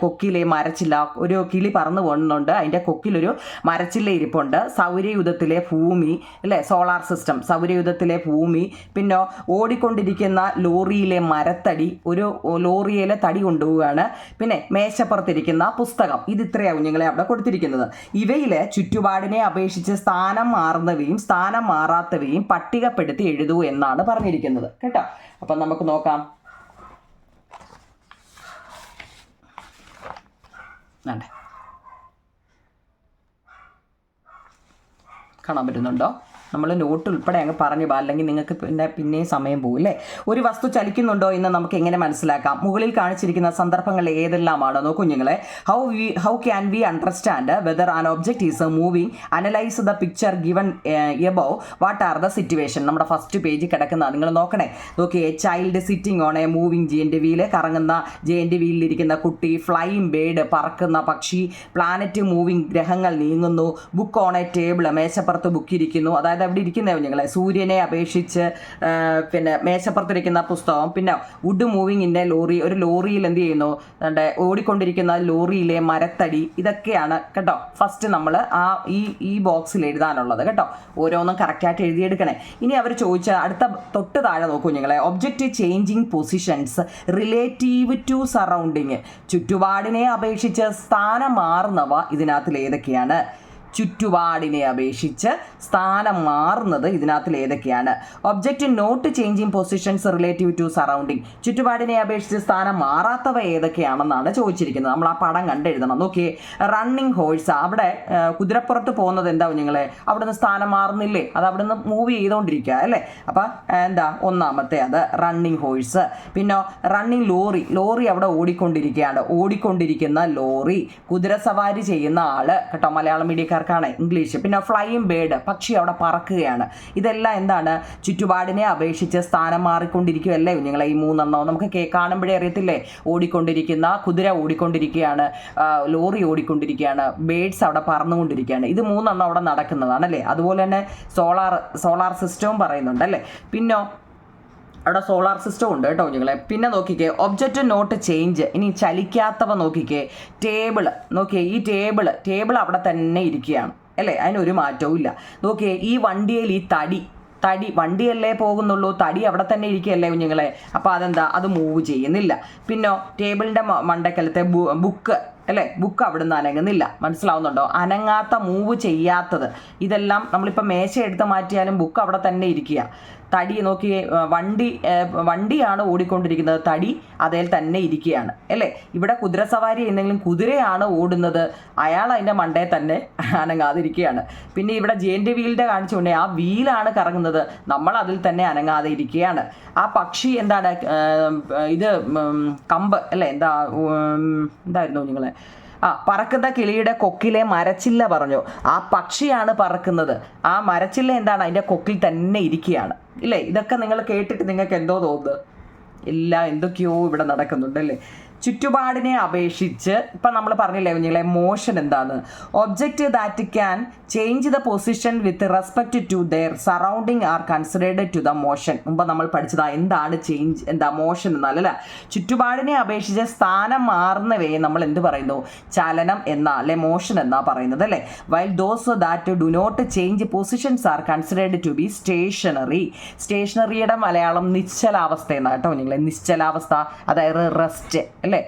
കൊക്കിലെ മരച്ചില്ല, ഒരു കിളി പറന്നു പോകുന്നുണ്ട്, അതിൻ്റെ കൊക്കിലൊരു മരച്ചില്ല ഇരിപ്പുണ്ട്, സൗരയൂഥത്തിലെ ഭൂമി അല്ലേ, സോളാർ സിസ്റ്റം, സൗരയൂഥത്തിലെ ഭൂമി, പിന്നെ ഓടിക്കൊണ്ടിരിക്കുന്ന ലോറിയിലെ മരത്തടി, ഒരു ലോറിയിലെ തടി കൊണ്ടുപോവുകയാണ്, പിന്നെ മേശപ്പുറത്തിരിക്കുന്ന പുസ്തകം. ഇത് ഇത്രയാവും നിങ്ങളെ അവിടെ കൊടുത്തിരിക്കുന്നത്. ഇവയിൽ ചുറ്റുപാടിനെ അപേക്ഷിച്ച് സ്ഥാനം മാറി മാറുന്നവയും സ്ഥാനം മാറാത്തവയും പട്ടികപ്പെടുത്തി എഴുതൂ എന്നാണ് പറഞ്ഞിരിക്കുന്നത് കേട്ടോ. അപ്പം നമുക്ക് നോക്കാം. കാണാൻ പറ്റുന്നുണ്ടോ? നമ്മൾ നോട്ട് ഉൾപ്പെടെ അങ്ങ് പറഞ്ഞു പോകാം, അല്ലെങ്കിൽ നിങ്ങൾക്ക് പിന്നെയും സമയം പോകും അല്ലേ. ഒരു വസ്തു ചലിക്കുന്നുണ്ടോ എന്ന് നമുക്ക് എങ്ങനെ മനസ്സിലാക്കാം? മുകളിൽ കാണിച്ചിരിക്കുന്ന സന്ദർഭങ്ങൾ ഏതെല്ലാമാണ്? നോക്കൂ കുഞ്ഞുങ്ങളെ. How can we understand whether an object is moving? Analyse the picture given above. What are the situation? നമ്മുടെ ഫസ്റ്റ് പേജിൽ കിടക്കുന്ന നിങ്ങൾ നോക്കണേ. നോക്കിയേ, child sitting on a moving giant wheel, കറങ്ങുന്ന ജെയിൻ്റ് വീലിലിരിക്കുന്ന കുട്ടി. ഫ്ലൈയിങ് ബേഡ്, പറക്കുന്ന പക്ഷി. പ്ലാനറ്റ് മൂവിങ്, ഗ്രഹങ്ങൾ നീങ്ങുന്നു. ബുക്ക് ഓൺ എ ടേബിൾ, മേശപ്പുറത്ത് ബുക്ക് ഇരിക്കുന്നു. അതായത് അവിടെ ഇരിക്കുന്ന കുഞ്ഞുങ്ങളെ, സൂര്യനെ അപേക്ഷിച്ച് പിന്നെ മേശപ്പുറത്തിരിക്കുന്ന പുസ്തകം. പിന്നെ wood moving in a lorry, ഒരു ലോറിയിൽ എന്ത് ചെയ്യുന്നു, ഓടിക്കൊണ്ടിരിക്കുന്ന ലോറിയിലെ മരത്തടി. ഇതൊക്കെയാണ് കേട്ടോ ഫസ്റ്റ് നമ്മൾ ഈ ബോക്സിൽ എഴുതാനുള്ളത് കേട്ടോ. ഓരോന്നും കറക്റ്റായിട്ട് എഴുതിയെടുക്കണേ. ഇനി അവർ ചോദിച്ച അടുത്ത തൊട്ട് താഴെ നോക്കൂ കുഞ്ഞുങ്ങളെ. Object changing positions relative to surrounding. ചുറ്റുപാടിനെ അപേക്ഷിച്ച് സ്ഥാനം മാറുന്നവ ഇതിനകത്തിൽ ഏതൊക്കെയാണ്? ചുറ്റുപാടിനെ അപേക്ഷിച്ച് സ്ഥാനം മാറുന്നത് ഇതിനകത്തിൽ ഏതൊക്കെയാണ്? Object not changing positions relative to surrounding. ചുറ്റുപാടിനെ അപേക്ഷിച്ച് സ്ഥാനം മാറാത്തവ ഏതൊക്കെയാണെന്നാണ് ചോദിച്ചിരിക്കുന്നത്. നമ്മൾ ആ പടം കണ്ടെഴുതണം. നോക്കിയേ, റണ്ണിങ് ഹോഴ്സ്. അവിടെ കുതിരപ്പുറത്ത് പോകുന്നത് എന്താ കുഞ്ഞുങ്ങളെ? അവിടുന്ന് സ്ഥാനം മാറുന്നില്ലേ? അത് അവിടുന്ന് മൂവ് ചെയ്തുകൊണ്ടിരിക്കുക അല്ലേ. അപ്പം എന്താ ഒന്നാമത്തെ അത് റണ്ണിങ് ഹോഴ്സ്. പിന്നെ റണ്ണിങ് ലോറി. ലോറി അവിടെ ഓടിക്കൊണ്ടിരിക്കുകയാണ്. ഓടിക്കൊണ്ടിരിക്കുന്ന ലോറി. കുതിരസവാരി ചെയ്യുന്ന ആള് കേട്ടോ, മലയാളം മീഡിയക്കാർ ഇംഗ്ലീഷ്. പിന്നെ ഫ്ലൈയിങ് ബേഡ്, പക്ഷി അവിടെ പറക്കുകയാണ്. ഇതെല്ലാം എന്താണ്? ചുറ്റുപാടിനെ അപേക്ഷിച്ച് സ്ഥാനം മാറിക്കൊണ്ടിരിക്കുകയല്ലേ കുഞ്ഞുങ്ങളെ ഈ മൂന്നെണ്ണവും? നമുക്ക് കാണുമ്പോഴേ അറിയത്തില്ലേ? ഓടിക്കൊണ്ടിരിക്കുന്ന കുതിര ഓടിക്കൊണ്ടിരിക്കുകയാണ്, ലോറി ഓടിക്കൊണ്ടിരിക്കുകയാണ്, ബേഡ്സ് അവിടെ പറന്നുകൊണ്ടിരിക്കുകയാണ്. ഇത് മൂന്നെണ്ണം അവിടെ നടക്കുന്നതാണല്ലേ. അതുപോലെ തന്നെ സോളാർ സിസ്റ്റവും പറയുന്നുണ്ടല്ലേ. പിന്നെ അവിടെ സോളാർ സിസ്റ്റം ഉണ്ട് കേട്ടോ കുഞ്ഞുങ്ങളെ. പിന്നെ നോക്കിക്കേ, ഒബ്ജക്റ്റ് നോട്ട് ചേഞ്ച്. ഇനി ചലിക്കാത്തവ നോക്കിക്കേ. ടേബിൾ നോക്കിയേ, ഈ ടേബിൾ അവിടെ തന്നെ ഇരിക്കുകയാണ് അല്ലേ, അതിനൊരു മാറ്റവും ഇല്ല. നോക്കിയേ, ഈ വണ്ടിയിൽ ഈ തടി വണ്ടിയല്ലേ പോകുന്നുള്ളൂ, തടി അവിടെ തന്നെ ഇരിക്കുകയല്ലേ കുഞ്ഞുങ്ങളെ. അപ്പോൾ അതെന്താ, അത് മൂവ് ചെയ്യുന്നില്ല. പിന്നെ ടേബിളിൻ്റെ മണ്ടക്കലത്തെ ബുക്ക് അല്ലേ, ബുക്ക് അവിടുന്ന് അനങ്ങുന്നില്ല. മനസ്സിലാവുന്നുണ്ടോ? അനങ്ങാത്ത, മൂവ് ചെയ്യാത്തത്. ഇതെല്ലാം നമ്മളിപ്പോൾ മേശ എടുത്ത് മാറ്റിയാലും ബുക്ക് അവിടെ തന്നെ ഇരിക്കുക. തടി നോക്കിയേ, വണ്ടിയാണ് ഓടിക്കൊണ്ടിരിക്കുന്നത്, തടി അതിൽ തന്നെ ഇരിക്കുകയാണ് അല്ലേ. ഇവിടെ കുതിരസവാരി എന്തെങ്കിലും കുതിരയാണ് ഓടുന്നത്, അയാൾ അതിൻ്റെ മണ്ടയിൽ തന്നെ അനങ്ങാതിരിക്കുകയാണ്. പിന്നെ ഇവിടെ ജെയിൻ്റ് വീലിൻ്റെ കാണിച്ചുകൊണ്ട് ആ വീലാണ് കറങ്ങുന്നത്, നമ്മൾ അതിൽ തന്നെ അനങ്ങാതെ ഇരിക്കുകയാണ്. ആ പക്ഷി എന്താണ്, ഇത് കമ്പ് അല്ലേ, എന്തായിരുന്നു നിങ്ങളെ, പറക്കുന്ന കിളിയുടെ കൊക്കിലെ മരച്ചില്ല പറഞ്ഞു. ആ പക്ഷിയാണ് പറക്കുന്നത്, ആ മരച്ചില്ല എന്താണ്, അതിൻ്റെ കൊക്കിൽ തന്നെ ഇരിക്കുകയാണ് ഇല്ലേ. ഇതൊക്കെ നിങ്ങൾ കേട്ടിട്ട് നിങ്ങൾക്ക് എന്തോ തോന്നുന്നു? എല്ലാം എന്തൊക്കെയോ ഇവിടെ നടക്കുന്നുണ്ടല്ലേ. ചുറ്റുപാടിനെ അപേക്ഷിച്ച് ഇപ്പം നമ്മൾ പറഞ്ഞില്ലേ കുഞ്ഞുങ്ങളെ, മോഷൻ എന്താണ്? Object that can change the position with respect to their surrounding are considered to the motion. മുമ്പ് നമ്മൾ പഠിച്ചതാ എന്താണ് ചേഞ്ച്, എന്താ മോഷൻ എന്നല്ല. ചുറ്റുപാടിനെ അപേക്ഷിച്ച് സ്ഥാനം മാറുന്നവയെ നമ്മൾ എന്ത് പറയുന്നു? ചലനം എന്നാ അല്ലെ മോഷൻ എന്നാ പറയുന്നത് അല്ലേ. While those that do not change positions are considered to be stationary. സ്റ്റേഷനറിയുടെ മലയാളം നിശ്ചലാവസ്ഥ എന്നാ കേട്ടോ കുഞ്ഞുങ്ങളെ. നിശ്ചലാവസ്ഥ അതായത് റെസ്റ്റ് അല്ലേ,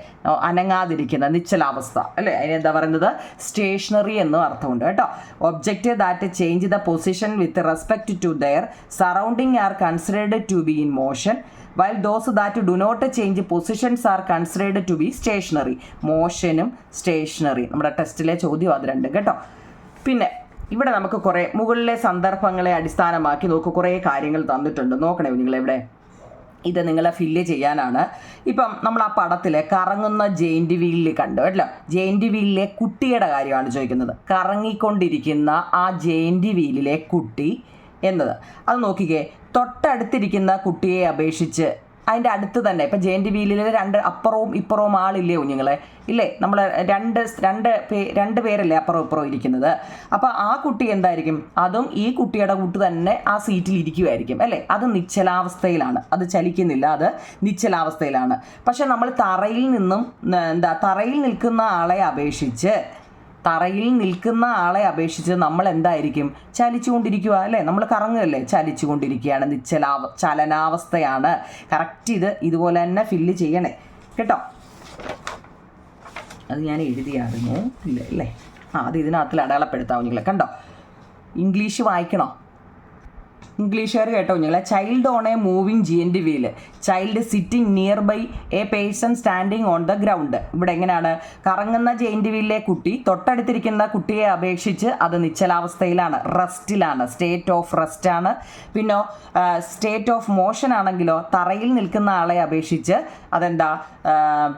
അനങ്ങാതിരിക്കുന്ന നിശ്ചലാവസ്ഥ അല്ലേ. അതിനെന്താ പറയുന്നത്? സ്റ്റേഷനറി എന്നും അർത്ഥമുണ്ട് കേട്ടോ. Object that change the position with respect to their surrounding are considered to be in motion while those that do not change positions are considered to be stationary. മോഷനും സ്റ്റേഷനറി നമ്മുടെ ടെസ്റ്റിലെ ചോദ്യം അത് രണ്ടും കേട്ടോ. പിന്നെ ഇവിടെ നമുക്ക് കുറേ മുകളിലെ സന്ദർഭങ്ങളെ അടിസ്ഥാനമാക്കി കുറേ കാര്യങ്ങൾ തന്നിട്ടുണ്ട്. നോക്കണേ നിങ്ങളിവിടെ ഇത് നിങ്ങളെ ഫില്ല് ചെയ്യാനാണ്. ഇപ്പം നമ്മൾ ആ പടത്തിൽ കറങ്ങുന്ന ജെയിൻ്റ് വീലിൽ കണ്ടു അല്ലോ. ജെയിൻ്റ് വീലിലെ കുട്ടിയുടെ കാര്യമാണ് ചോദിക്കുന്നത്. കറങ്ങിക്കൊണ്ടിരിക്കുന്ന ആ ജെയിൻ്റ് വീലിലെ കുട്ടി എന്നത് അത് നോക്കിക്കേ. തൊട്ടടുത്തിരിക്കുന്ന കുട്ടിയെ അപേക്ഷിച്ച് അതിൻ്റെ തന്നെ ഇപ്പം ജെയിൻ്റ് വീലിൽ അപ്പുറവും ഇപ്പുറവും ആളില്ലേ കുഞ്ഞുങ്ങളെ, ഇല്ലേ? നമ്മൾ രണ്ട് പേരല്ലേ അപ്പുറവും ഇപ്പുറവും ഇരിക്കുന്നത്. അപ്പോൾ ആ കുട്ടി എന്തായിരിക്കും? അതും ഈ കുട്ടിയുടെ കൂട്ട് തന്നെ ആ സീറ്റിൽ ഇരിക്കുമായിരിക്കും അല്ലേ. അത് നിശ്ചലാവസ്ഥയിലാണ്, അത് ചലിക്കുന്നില്ല, അത് നിശ്ചലാവസ്ഥയിലാണ്. പക്ഷെ നമ്മൾ തറയിൽ നിൽക്കുന്ന ആളെ അപേക്ഷിച്ച് നമ്മൾ എന്തായിരിക്കും? ചലിച്ചുകൊണ്ടിരിക്കുക അല്ലേ. നമ്മൾ കറങ്ങുകയല്ലേ, ചലിച്ചുകൊണ്ടിരിക്കുകയാണ്, ചലനാവസ്ഥയാണ്. കറക്റ്റ് ഇതുപോലെ തന്നെ ഫില്ല് ചെയ്യണേ കേട്ടോ. അത് ഞാൻ എഴുതിയായിരുന്നു ഇല്ല അല്ലേ. അത് ഇതിനകത്തിൽ അടയാളപ്പെടുത്താം നിങ്ങളെ കണ്ടോ. ഇംഗ്ലീഷ് വായിക്കണോ? ഇംഗ്ലീഷുകാർ കേട്ടോ കുഞ്ഞുങ്ങളെ. Child on a moving giant wheel, child sitting near by a person standing on the ground. ഇവിടെ എങ്ങനെയാണ്? കറങ്ങുന്ന ജെയിൻറ്റ് വീലിലെ കുട്ടി തൊട്ടടുത്തിരിക്കുന്ന കുട്ടിയെ അപേക്ഷിച്ച് അത് നിശ്ചലാവസ്ഥയിലാണ്, റെസ്റ്റിലാണ്, സ്റ്റേറ്റ് ഓഫ് റെസ്റ്റ് ആണ്. പിന്നെ സ്റ്റേറ്റ് ഓഫ് മോഷൻ ആണെങ്കിലോ തറയിൽ നിൽക്കുന്ന ആളെ അപേക്ഷിച്ച് അതെന്താ,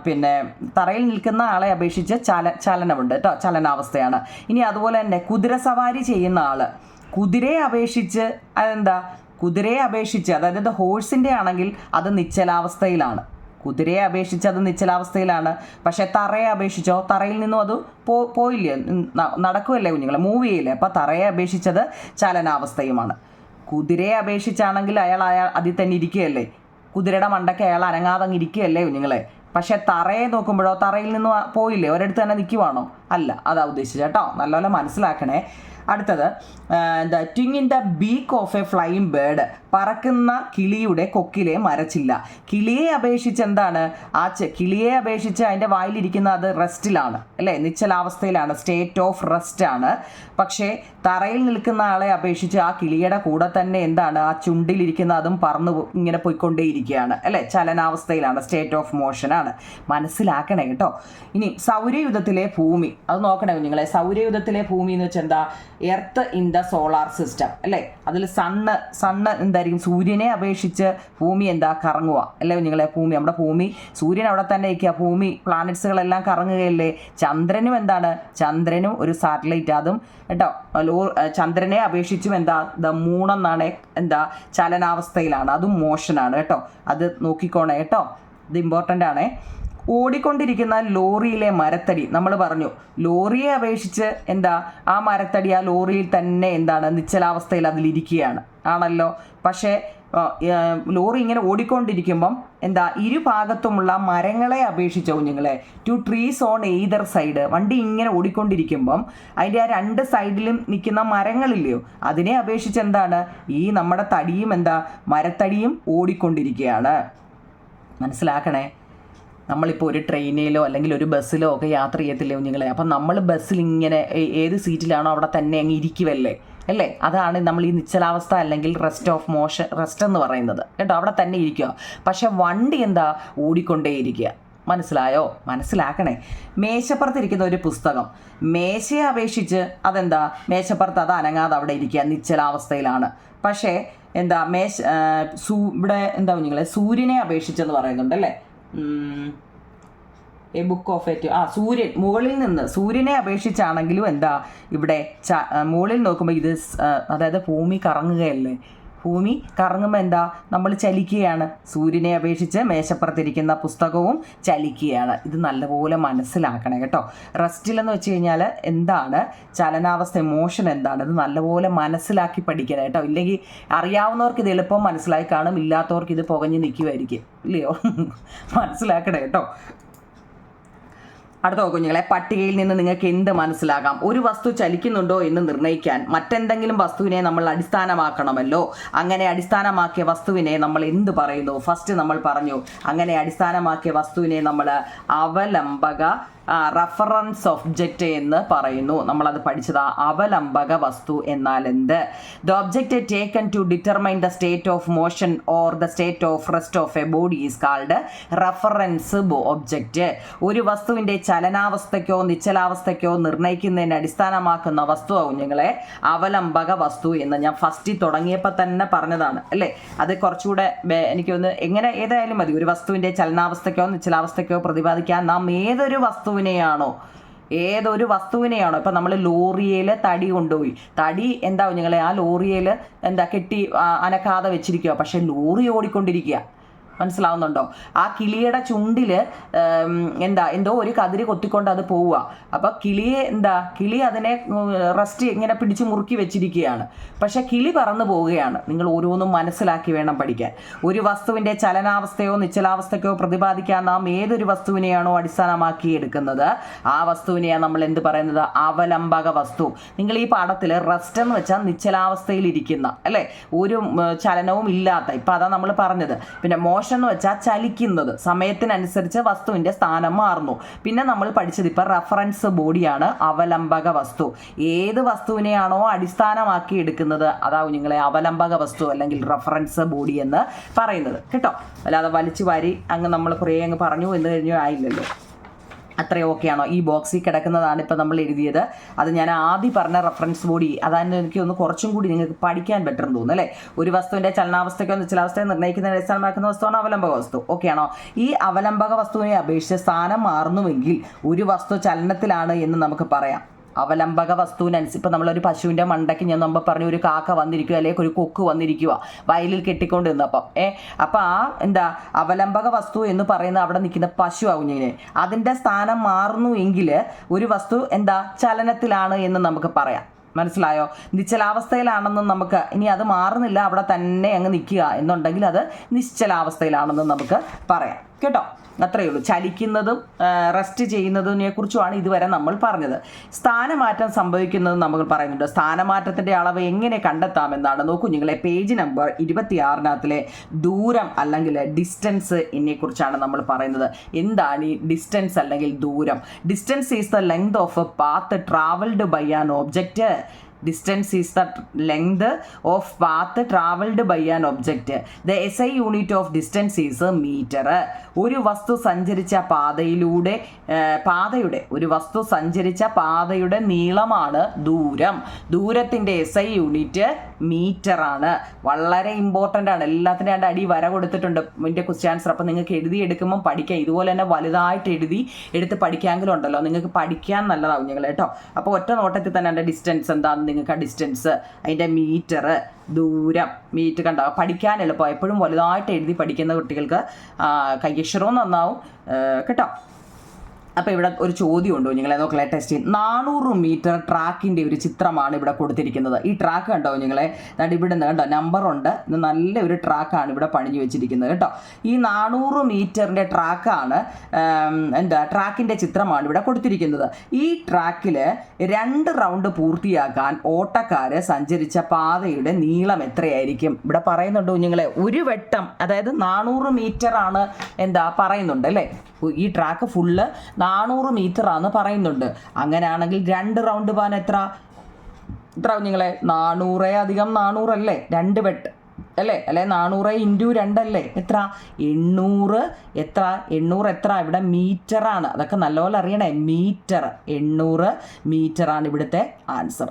പിന്നെ തറയിൽ നിൽക്കുന്ന ആളെ അപേക്ഷിച്ച് ചലനമുണ്ട് കേട്ടോ, ചലനാവസ്ഥയാണ്. ഇനി അതുപോലെ തന്നെ കുതിര സവാരി ചെയ്യുന്ന ആൾ, കുതിരയെ അപേക്ഷിച്ച് അതെന്താ, കുതിരയെ അപേക്ഷിച്ച് അതായത് ഹോഴ്സിൻ്റെ ആണെങ്കിൽ അത് നിശ്ചലാവസ്ഥയിലാണ്, കുതിരയെ അപേക്ഷിച്ച് അത് നിശ്ചലാവസ്ഥയിലാണ്. പക്ഷേ തറയെ അപേക്ഷിച്ചോ, തറയിൽ നിന്നും അത് പോയില്ലേ, നടക്കുമല്ലേ കുഞ്ഞുങ്ങളെ, മൂവ് ചെയ്യില്ലേ, അപ്പോൾ തറയെ അപേക്ഷിച്ചത് ചലനാവസ്ഥയുമാണ്. കുതിരയെ അപേക്ഷിച്ചാണെങ്കിൽ അയാൾ അതിൽ തന്നെ ഇരിക്കുകയല്ലേ, കുതിരയുടെ മണ്ടയ്ക്ക് അയാൾ അനങ്ങാതെ അങ്ങ് ഇരിക്കുകയല്ലേ കുഞ്ഞുങ്ങളെ. പക്ഷേ തറയെ നോക്കുമ്പോഴോ തറയിൽ നിന്ന് പോയില്ലേ, ഒരിടത്ത് തന്നെ നിൽക്കുവാണോ? അല്ല, അതാ ഉദ്ദേശിച്ചത് കേട്ടോ, നല്ലപോലെ മനസ്സിലാക്കണേ. അടുത്തത് എന്താ, twig in the beak of a flying bird, പറക്കുന്ന കിളിയുടെ കൊക്കിലെ മരച്ചില്ല. കിളിയെ അപേക്ഷിച്ച് എന്താണ്, കിളിയെ അപേക്ഷിച്ച് അതിൻ്റെ വായിലിരിക്കുന്ന അത് റെസ്റ്റിലാണ് അല്ലേ, നിശ്ചലാവസ്ഥയിലാണ്, സ്റ്റേറ്റ് ഓഫ് റെസ്റ്റ് ആണ്. പക്ഷേ തറയിൽ നിൽക്കുന്ന ആളെ അപേക്ഷിച്ച് ആ കിളിയുടെ കൂടെ തന്നെ എന്താണ്, ആ ചുണ്ടിലിരിക്കുന്ന അതും പറന്ന് ഇങ്ങനെ പോയിക്കൊണ്ടേയിരിക്കുകയാണ് അല്ലേ, ചലനാവസ്ഥയിലാണ്, സ്റ്റേറ്റ് ഓഫ് മോഷനാണ്. മനസ്സിലാക്കണേ കേട്ടോ. ഇനി സൗരയുധത്തിലെ ഭൂമി, അത് നോക്കണേ കുഞ്ഞുങ്ങളെ. സൗരയുധത്തിലെ ഭൂമി എന്ന് വെച്ചാൽ എന്താ, earth in the solar system അല്ലേ. അതിൽ സണ്ണ് എന്തായിരിക്കും, സൂര്യനെ അപേക്ഷിച്ച് ഭൂമി എന്താ, കറങ്ങുക അല്ലേ കുഞ്ഞുങ്ങളെ. ഭൂമി, നമ്മുടെ ഭൂമി, സൂര്യൻ അവിടെ തന്നെ ഇരിക്കുക, ഭൂമി പ്ലാനറ്റ്സുകളെല്ലാം കറങ്ങുകയല്ലേ. ചന്ദ്രനും എന്താണ്, ചന്ദ്രനും ഒരു സാറ്റലൈറ്റ്, അതും കേട്ടോ ചന്ദ്രനെ അപേക്ഷിച്ചും എന്താ, ദ മൂണെന്നാണ് എന്താ, ചലനാവസ്ഥയിലാണ്, അതും മോഷനാണ് കേട്ടോ. അത് നോക്കിക്കോണേ കേട്ടോ, ഇത് ഇമ്പോർട്ടൻ്റ് ആണേ. ഓടിക്കൊണ്ടിരിക്കുന്ന ലോറിയിലെ മരത്തടി, നമ്മൾ പറഞ്ഞു ലോറിയെ അപേക്ഷിച്ച് എന്താ, ആ മരത്തടി ആ ലോറിയിൽ തന്നെ എന്താണ്, നിശ്ചലാവസ്ഥയിൽ അതിലിരിക്കുകയാണ് ആണല്ലോ. പക്ഷേ ലോറി ഇങ്ങനെ ഓടിക്കൊണ്ടിരിക്കുമ്പം എന്താ, ഇരുഭാഗത്തുമുള്ള മരങ്ങളെ അപേക്ഷിച്ചോ കുഞ്ഞുങ്ങളെ, two trees on either side, വണ്ടി ഇങ്ങനെ ഓടിക്കൊണ്ടിരിക്കുമ്പം അതിൻ്റെ ആ രണ്ട് സൈഡിലും നിൽക്കുന്ന മരങ്ങളില്ലയോ, അതിനെ അപേക്ഷിച്ച് എന്താണ്, ഈ നമ്മുടെ തടിയും എന്താ, മരത്തടിയും ഓടിക്കൊണ്ടിരിക്കുകയാണ്. മനസ്സിലാക്കണേ. നമ്മളിപ്പോൾ ഒരു ട്രെയിനിലോ അല്ലെങ്കിൽ ഒരു ബസ്സിലോ ഒക്കെ യാത്ര ചെയ്യത്തില്ലേ കുഞ്ഞുങ്ങളെ, അപ്പം നമ്മൾ ബസ്സിൽ ഇങ്ങനെ ഏത് സീറ്റിലാണോ അവിടെ തന്നെ അങ്ങ് ഇരിക്കുമല്ലേ അല്ലേ. അതാണ് നമ്മൾ ഈ നിശ്ചലാവസ്ഥ അല്ലെങ്കിൽ റെസ്റ്റ് ഓഫ് മോഷൻ, റെസ്റ്റ് എന്ന് പറയുന്നത് കേട്ടോ, അവിടെ തന്നെ ഇരിക്കുക. പക്ഷെ വണ്ടി എന്താ, ഓടിക്കൊണ്ടേയിരിക്കുക. മനസ്സിലായോ? മനസ്സിലാക്കണേ. മേശപ്പുറത്തിരിക്കുന്ന ഒരു പുസ്തകം, മേശയെ അപേക്ഷിച്ച് അതെന്താ, മേശപ്പുറത്ത് അത് അനങ്ങാതെ അവിടെ ഇരിക്കുക, നിശ്ചലാവസ്ഥയിലാണ്. പക്ഷേ എന്താ, ഇവിടെ എന്താ കുഞ്ഞുങ്ങളെ, സൂര്യനെ അപേക്ഷിച്ചെന്ന് പറയുന്നുണ്ട് അല്ലേ, എ ബുക്ക് ഓഫ് എറ്റ്, സൂര്യൻ മുകളിൽ നിന്ന്, സൂര്യനെ അപേക്ഷിച്ചാണെങ്കിലും എന്താ, ഇവിടെ മുകളിൽ നോക്കുമ്പോൾ ഇത് അതായത് ഭൂമി കറങ്ങുകയല്ലേ, ഭൂമി കറങ്ങുമ്പോൾ എന്താ, നമ്മൾ ചലിക്കുകയാണ്. സൂര്യനെ അപേക്ഷിച്ച് മേശപ്പുറത്തിരിക്കുന്ന പുസ്തകവും ചലിക്കുകയാണ്. ഇത് നല്ലപോലെ മനസ്സിലാക്കണേ കേട്ടോ. റെസ്റ്റിലെന്ന് വെച്ച് കഴിഞ്ഞാൽ എന്താണ്, ചലനാവസ്ഥ, മോഷൻ എന്താണ്, ഇത് നല്ലപോലെ മനസ്സിലാക്കി പഠിക്കണം കേട്ടോ. ഇല്ലെങ്കിൽ അറിയാവുന്നവർക്ക് ഇത് എളുപ്പം മനസ്സിലായി കാണും, ഇല്ലാത്തവർക്ക് ഇത് പുകഞ്ഞ് നിൽക്കുമായിരിക്കും, ഇല്ലയോ? മനസ്സിലാക്കണേ കേട്ടോ. അടുത്ത കുഞ്ഞുങ്ങളെ, പട്ടികയിൽ നിന്ന് നിങ്ങൾക്ക് എന്ത് മനസ്സിലാകാം? ഒരു വസ്തു ചലിക്കുന്നുണ്ടോ എന്ന് നിർണ്ണയിക്കാൻ മറ്റെന്തെങ്കിലും വസ്തുവിനെ നമ്മൾ അടിസ്ഥാനമാക്കണമല്ലോ. അങ്ങനെ അടിസ്ഥാനമാക്കിയ വസ്തുവിനെ നമ്മൾ എന്ത് പറയുന്നു? ഫസ്റ്റ് നമ്മൾ പറഞ്ഞു, അങ്ങനെ അടിസ്ഥാനമാക്കിയ വസ്തുവിനെ നമ്മൾ അവലംബക റഫറൻസ് ഒബ്ജക്റ്റ് എന്ന് പറയുന്നു. നമ്മളത് പഠിച്ചത് അവലംബക വസ്തു എന്നാൽ എന്ത്? The object taken to determine the state of motion or the state of rest of a body is called reference object. ഒരു വസ്തുവിൻ്റെ ചലനാവസ്ഥയ്ക്കോ നിശ്ചലാവസ്ഥയ്ക്കോ നിർണ്ണയിക്കുന്നതിന് അടിസ്ഥാനമാക്കുന്ന വസ്തു കുഞ്ഞുങ്ങളെ അവലംബക വസ്തു എന്ന് ഞാൻ ഫസ്റ്റിൽ തുടങ്ങിയപ്പോൾ തന്നെ പറഞ്ഞതാണ് അല്ലേ. അത് കുറച്ചുകൂടെ എനിക്കൊന്ന് എങ്ങനെ ഏതായാലും മതി. ഒരു വസ്തുവിൻ്റെ ചലനാവസ്ഥയ്ക്കോ നിശ്ചലാവസ്ഥയ്ക്കോ പ്രതിപാദിക്കാൻ നാം ഏതൊരു വസ്തുവിനെയാണോ ഇപ്പം നമ്മൾ ലോറിയിൽ തടി കൊണ്ടുപോയി, തടി എന്താ കുഞ്ഞുങ്ങളെ, ആ ലോറിയിൽ എന്താ കെട്ടി അനക്കാതെ വെച്ചിരിക്കുക, പക്ഷെ ലോറി ഓടിക്കൊണ്ടിരിക്കുക. മനസ്സിലാവുന്നുണ്ടോ? ആ കിളിയുടെ ചുണ്ടിൽ എന്തോ ഒരു കതിര് കൊത്തിക്കൊണ്ട് അത് പോവുക. അപ്പോൾ കിളി അതിനെ റെസ്റ്റ് ഇങ്ങനെ പിടിച്ച് മുറുക്കി വെച്ചിരിക്കുകയാണ്. പക്ഷേ കിളി പറന്നു പോവുകയാണ്. നിങ്ങൾ ഓരോന്നും മനസ്സിലാക്കി വേണം പഠിക്കാൻ. ഒരു വസ്തുവിൻ്റെ ചലനാവസ്ഥയോ നിശ്ചലാവസ്ഥയ്ക്കോ പ്രതിപാദിക്കാൻ നാം ഏതൊരു വസ്തുവിനെയാണോ അടിസ്ഥാനമാക്കി എടുക്കുന്നത് ആ വസ്തുവിനെയാണ് നമ്മൾ എന്ത് പറയുന്നത്? അവലംബക വസ്തു. നിങ്ങൾ ഈ പാഠത്തിൽ റെസ്റ്റ് എന്ന് വെച്ചാൽ നിശ്ചലാവസ്ഥയിൽ ഇരിക്കുന്ന അല്ലേ, ഒരു ചലനവും ഇല്ലാത്ത, ഇപ്പം അതാ നമ്മൾ പറഞ്ഞത്. പിന്നെ മോഷൻ മോഷൻ എന്ന് വെച്ചാൽ ചലിക്കുന്നത്, സമയത്തിനനുസരിച്ച് വസ്തുവിൻ്റെ സ്ഥാനം മാറുന്നു. പിന്നെ നമ്മൾ പഠിച്ചത് ഇപ്പോൾ റഫറൻസ് ബോഡിയാണ് അവലംബക വസ്തു. ഏത് വസ്തുവിനെയാണോ അടിസ്ഥാനമാക്കി എടുക്കുന്നത് അതാവും നിങ്ങളെ അവലംബക വസ്തു അല്ലെങ്കിൽ റഫറൻസ് ബോഡി എന്ന് പറയുന്നത് കേട്ടോ. അല്ലാതെ വലിച്ചു വാരി അങ്ങ് നമ്മൾ കുറേ അങ്ങ് പറഞ്ഞു എന്ന് കഴിഞ്ഞു ആയില്ലല്ലോ. അത്രയും ഓക്കെയാണോ? ഈ ബോക്സിൽ കിടക്കുന്നതാണ് ഇപ്പോൾ നമ്മൾ എഴുതിയത്. അത് ഞാൻ ആദ്യം പറഞ്ഞ റഫറൻസ് ബോഡി, അതായത് എനിക്ക് ഒന്ന് കുറച്ചും കൂടി നിങ്ങൾക്ക് പഠിക്കാൻ ബെറ്റർ തോന്നുന്നു അല്ലേ. ഒരു വസ്തുവിൻ്റെ ചലനാവസ്ഥയ്ക്കോ നിശ്ചലാവസ്ഥയെ നിർണ്ണയിക്കുന്നതിന് അടിസ്ഥാനമാക്കുന്ന വസ്തുവാണ് അവലംബക വസ്തു. ഓക്കെയാണോ? ഈ അവലംബക വസ്തുവിനെ അപേക്ഷിച്ച് സ്ഥാനം മാറുന്നുവെങ്കിൽ ഒരു വസ്തു ചലനത്തിലാണ് എന്ന് നമുക്ക് പറയാം. അവലംബക വസ്തുവിനനുസരിച്ച് ഇപ്പം നമ്മളൊരു പശുവിൻ്റെ മണ്ടയ്ക്ക് ഞാൻ നമ്മൾ പറഞ്ഞു ഒരു കാക്ക വന്നിരിക്കുക അല്ലെങ്കിൽ ഒരു കൊക്ക് വന്നിരിക്കുക വയലിൽ കെട്ടിക്കൊണ്ട് നിന്നപ്പം അപ്പം എന്താ അവലംബക വസ്തു എന്ന് പറയുന്നത് അവിടെ നിൽക്കുന്ന പശു ആവും ഇങ്ങനെ. അതിൻ്റെ സ്ഥാനം മാറുന്നു എങ്കിൽ ഒരു വസ്തു എന്താ ചലനത്തിലാണ് എന്ന് നമുക്ക് പറയാം. മനസ്സിലായോ? നിശ്ചലാവസ്ഥയിലാണെന്നും നമുക്ക് ഇനി അത് മാറുന്നില്ല അവിടെ തന്നെ അങ്ങ് നിൽക്കുക എന്നുണ്ടെങ്കിൽ അത് നിശ്ചലാവസ്ഥയിലാണെന്നും നമുക്ക് പറയാം കേട്ടോ. അത്രയേ ഉള്ളൂ. ചലിക്കുന്നതും റെസ്റ്റ് ചെയ്യുന്നതിനെ കുറിച്ചുമാണ് ഇതുവരെ നമ്മൾ പറഞ്ഞത്. സ്ഥാനമാറ്റം സംഭവിക്കുന്നത് നമ്മൾ പറയുന്നുണ്ട്. സ്ഥാനമാറ്റത്തിൻ്റെ അളവ് എങ്ങനെ കണ്ടെത്താമെന്നാണ്. നോക്കൂ നിങ്ങളെ, പേജ് നമ്പർ 26 ദൂരം അല്ലെങ്കിൽ ഡിസ്റ്റൻസ് എന്നെക്കുറിച്ചാണ് നമ്മൾ പറയുന്നത്. എന്താണ് ഈ ഡിസ്റ്റൻസ് അല്ലെങ്കിൽ ദൂരം? Distance is the length of a path travelled by an object. Distance is the length of path traveled by an object. The SI unit of distance is a meter. ഒരു വസ്തു സഞ്ചരിച്ച പാതയുടെ നീളമാണ് ദൂരം. ദൂരത്തിൻ്റെ SI യൂണിറ്റ് മീറ്റർ ആണ്. വളരെ important ആണ്. എല്ലാത്തിൻ്റെ അടി വര കൊടുത്തിട്ടുണ്ട് ഇതിൻ്റെ ക്വസ്റ്റ്യൻ ആൻസർ. അപ്പം നിങ്ങൾക്ക് എഴുതിയെടുക്കുമ്പം പഠിക്കാം. ഇതുപോലെ തന്നെ വലുതായിട്ട് എടുത്ത് പഠിക്കാമെങ്കിലും ഉണ്ടല്ലോ, നിങ്ങൾക്ക് പഠിക്കാൻ നല്ലതാവും നിങ്ങൾ കേട്ടോ. അപ്പോൾ ഒറ്റ നോട്ടത്തിൽ തന്നെ എൻ്റെ ഡിസ്റ്റൻസ് എന്താണെന്ന് നിങ്ങൾക്ക് ആ ഡിസ്റ്റൻസ്, അതിൻ്റെ മീറ്റർ, ദൂരം, മീറ്റർ കണ്ടോ പഠിക്കാൻ എളുപ്പം. എപ്പോഴും വലുതായിട്ട് എഴുതി പഠിക്കുന്ന കുട്ടികൾക്ക് കൈയക്ഷരവും നന്നാവും കേട്ടോ. അപ്പോൾ ഇവിടെ ഒരു ചോദ്യം ഉണ്ടോ നിങ്ങളെ നോക്കലേ ടെസ്റ്റ്. 400 മീറ്റർ ട്രാക്കിൻ്റെ ഒരു ചിത്രമാണ് ഇവിടെ കൊടുത്തിരിക്കുന്നത്. ഈ ട്രാക്ക് കണ്ടോ നിങ്ങളെ, ഇവിടെ നിന്ന് കണ്ടോ നമ്പറുണ്ട്. ഇത് നല്ലൊരു ട്രാക്കാണ് ഇവിടെ പണിഞ്ഞു വെച്ചിരിക്കുന്നത് കേട്ടോ. ഈ 400 മീറ്ററിൻ്റെ ട്രാക്കാണ് ട്രാക്കിൻ്റെ ചിത്രമാണ് ഇവിടെ കൊടുത്തിരിക്കുന്നത്. ഈ ട്രാക്കിൽ 2 റൗണ്ട് പൂർത്തിയാക്കാൻ ഓട്ടക്കാർ സഞ്ചരിച്ച പാതയുടെ നീളം എത്രയായിരിക്കും? ഇവിടെ പറയുന്നുണ്ടോ നിങ്ങളെ, ഒരു വട്ടം അതായത് 400 മീറ്റർ ആണ് പറയുന്നുണ്ട് അല്ലേ. ഈ ട്രാക്ക് ഫുള്ള് 400 മീറ്റർ ആണെന്ന് പറയുന്നുണ്ട്. അങ്ങനെയാണെങ്കിൽ 2 റൗണ്ട് പോകാൻ എത്ര നിങ്ങളെ? 400 + 400 അല്ലേ, 2 വെട്ട് അല്ലേ, 400 × 2 അല്ലേ, എത്ര? 800. എത്ര ഇവിടെ മീറ്ററാണ്. അതൊക്കെ നല്ലപോലെ അറിയണേ. മീറ്റർ 800 മീറ്ററാണ് ഇവിടുത്തെ ആൻസർ.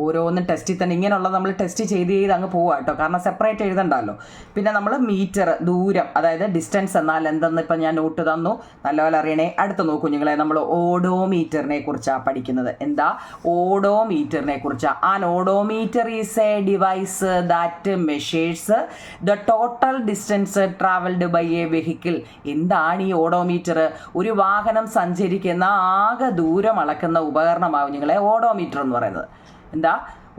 ഓരോന്നും ടെസ്റ്റിൽ തന്നെ ഇങ്ങനെയുള്ളത് നമ്മൾ ടെസ്റ്റ് ചെയ്ത് അങ്ങ് പോവുക കേട്ടോ. കാരണം സെപ്പറേറ്റ് എഴുതണ്ടല്ലോ. പിന്നെ നമ്മൾ മീറ്റർ ദൂരം അതായത് ഡിസ്റ്റൻസ് എന്നാൽ എന്തെന്ന് ഇപ്പം ഞാൻ നോട്ട് തന്നു, നല്ലപോലെ അറിയണേ. അടുത്ത് നോക്കൂ നിങ്ങളെ, നമ്മൾ ഓഡോമീറ്ററിനെ കുറിച്ചാണ് പഠിക്കുന്നത്. എന്താ ഓഡോമീറ്ററിനെ കുറിച്ചാണ്? An odometer is a device that measures the total distance travelled by a vehicle. എന്താണ് ഈ ഓഡോമീറ്റർ? ഒരു വാഹനം സഞ്ചരിക്കുന്ന ആകെ ദൂരം അളക്കുന്ന ഉപകരണമാവും നിങ്ങളെ ഓഡോമീറ്റർ എന്ന് പറയുന്നത്. എന്താ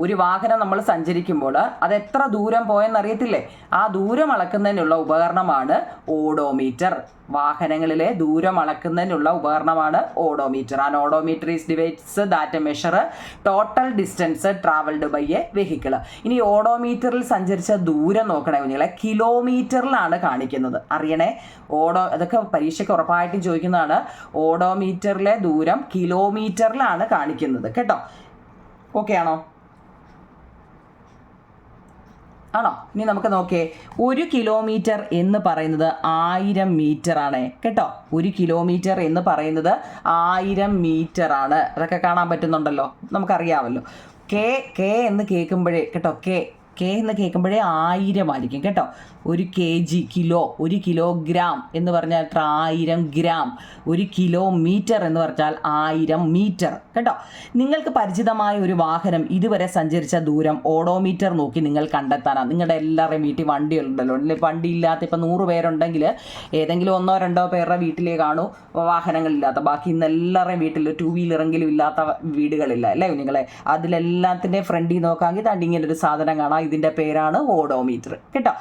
ഒരു വാഹനം നമ്മൾ സഞ്ചരിക്കുമ്പോൾ അത് എത്ര ദൂരം പോയെന്നറിയത്തില്ലേ? ആ ദൂരം അളക്കുന്നതിനുള്ള ഉപകരണമാണ് ഓഡോമീറ്റർ. വാഹനങ്ങളിലെ ദൂരം അളക്കുന്നതിനുള്ള ഉപകരണമാണ് odometer. An odometer is device that measure total distance travelled by a vehicle. ഇനി ഓഡോമീറ്ററിൽ സഞ്ചരിച്ച ദൂരം നോക്കണേ കുഞ്ഞുങ്ങളെ, കിലോമീറ്ററിലാണ് കാണിക്കുന്നത്. അറിയണേ, അതൊക്കെ പരീക്ഷയ്ക്ക് ഉറപ്പായിട്ടും ചോദിക്കുന്നതാണ്. ഓഡോമീറ്ററിലെ ദൂരം കിലോമീറ്ററിലാണ് കാണിക്കുന്നത് കേട്ടോ. ഓക്കെ ആണോ? ഇനി നമുക്ക് നോക്കിയേ, 1 കിലോമീറ്റർ എന്ന് പറയുന്നത് 1000 മീറ്റർ ആണ് കേട്ടോ. 1 കിലോമീറ്റർ എന്ന് പറയുന്നത് 1000 മീറ്റർ ആണ്. അതൊക്കെ കാണാൻ പറ്റുന്നുണ്ടല്ലോ, നമുക്കറിയാമല്ലോ. കെ എന്ന് കേൾക്കുമ്പോഴേ കേട്ടോ, കെ എന്ന് കേൾക്കുമ്പോഴേ 1000 ആയിരിക്കും കേട്ടോ. 1 kg കിലോ, 1 കിലോഗ്രാം എന്ന് പറഞ്ഞാൽ 1000 ഗ്രാം. 1 കിലോമീറ്റർ എന്ന് പറഞ്ഞാൽ 1000 മീറ്റർ കേട്ടോ. നിങ്ങൾക്ക് പരിചിതമായ ഒരു വാഹനം ഇതുവരെ സഞ്ചരിച്ച ദൂരം ഓഡോമീറ്റർ നോക്കി നിങ്ങൾ കണ്ടെത്താനാണ്. നിങ്ങളുടെ എല്ലാവരുടെയും വീട്ടിൽ വണ്ടികളുണ്ടല്ലോ. വണ്ടി ഇല്ലാത്ത ഇപ്പം 100 പേരുണ്ടെങ്കിൽ ഏതെങ്കിലും 1-2 പേരുടെ വീട്ടിലേ കാണൂ വാഹനങ്ങളില്ലാത്ത. ബാക്കി ഇന്ന് എല്ലാവരുടെയും വീട്ടിൽ 2 വീലറെങ്കിലും ഇല്ലാത്ത വീടുകളില്ല അല്ലേ നിങ്ങളെ. അതിലെല്ലാത്തിൻ്റെ ഫ്രണ്ടിൽ നോക്കാമെങ്കിൽ തണ്ടി ഇങ്ങനെ ഒരു സാധനം കാണാം. ഇതിൻ്റെ പേരാണ് ഓഡോമീറ്റർ കേട്ടോ.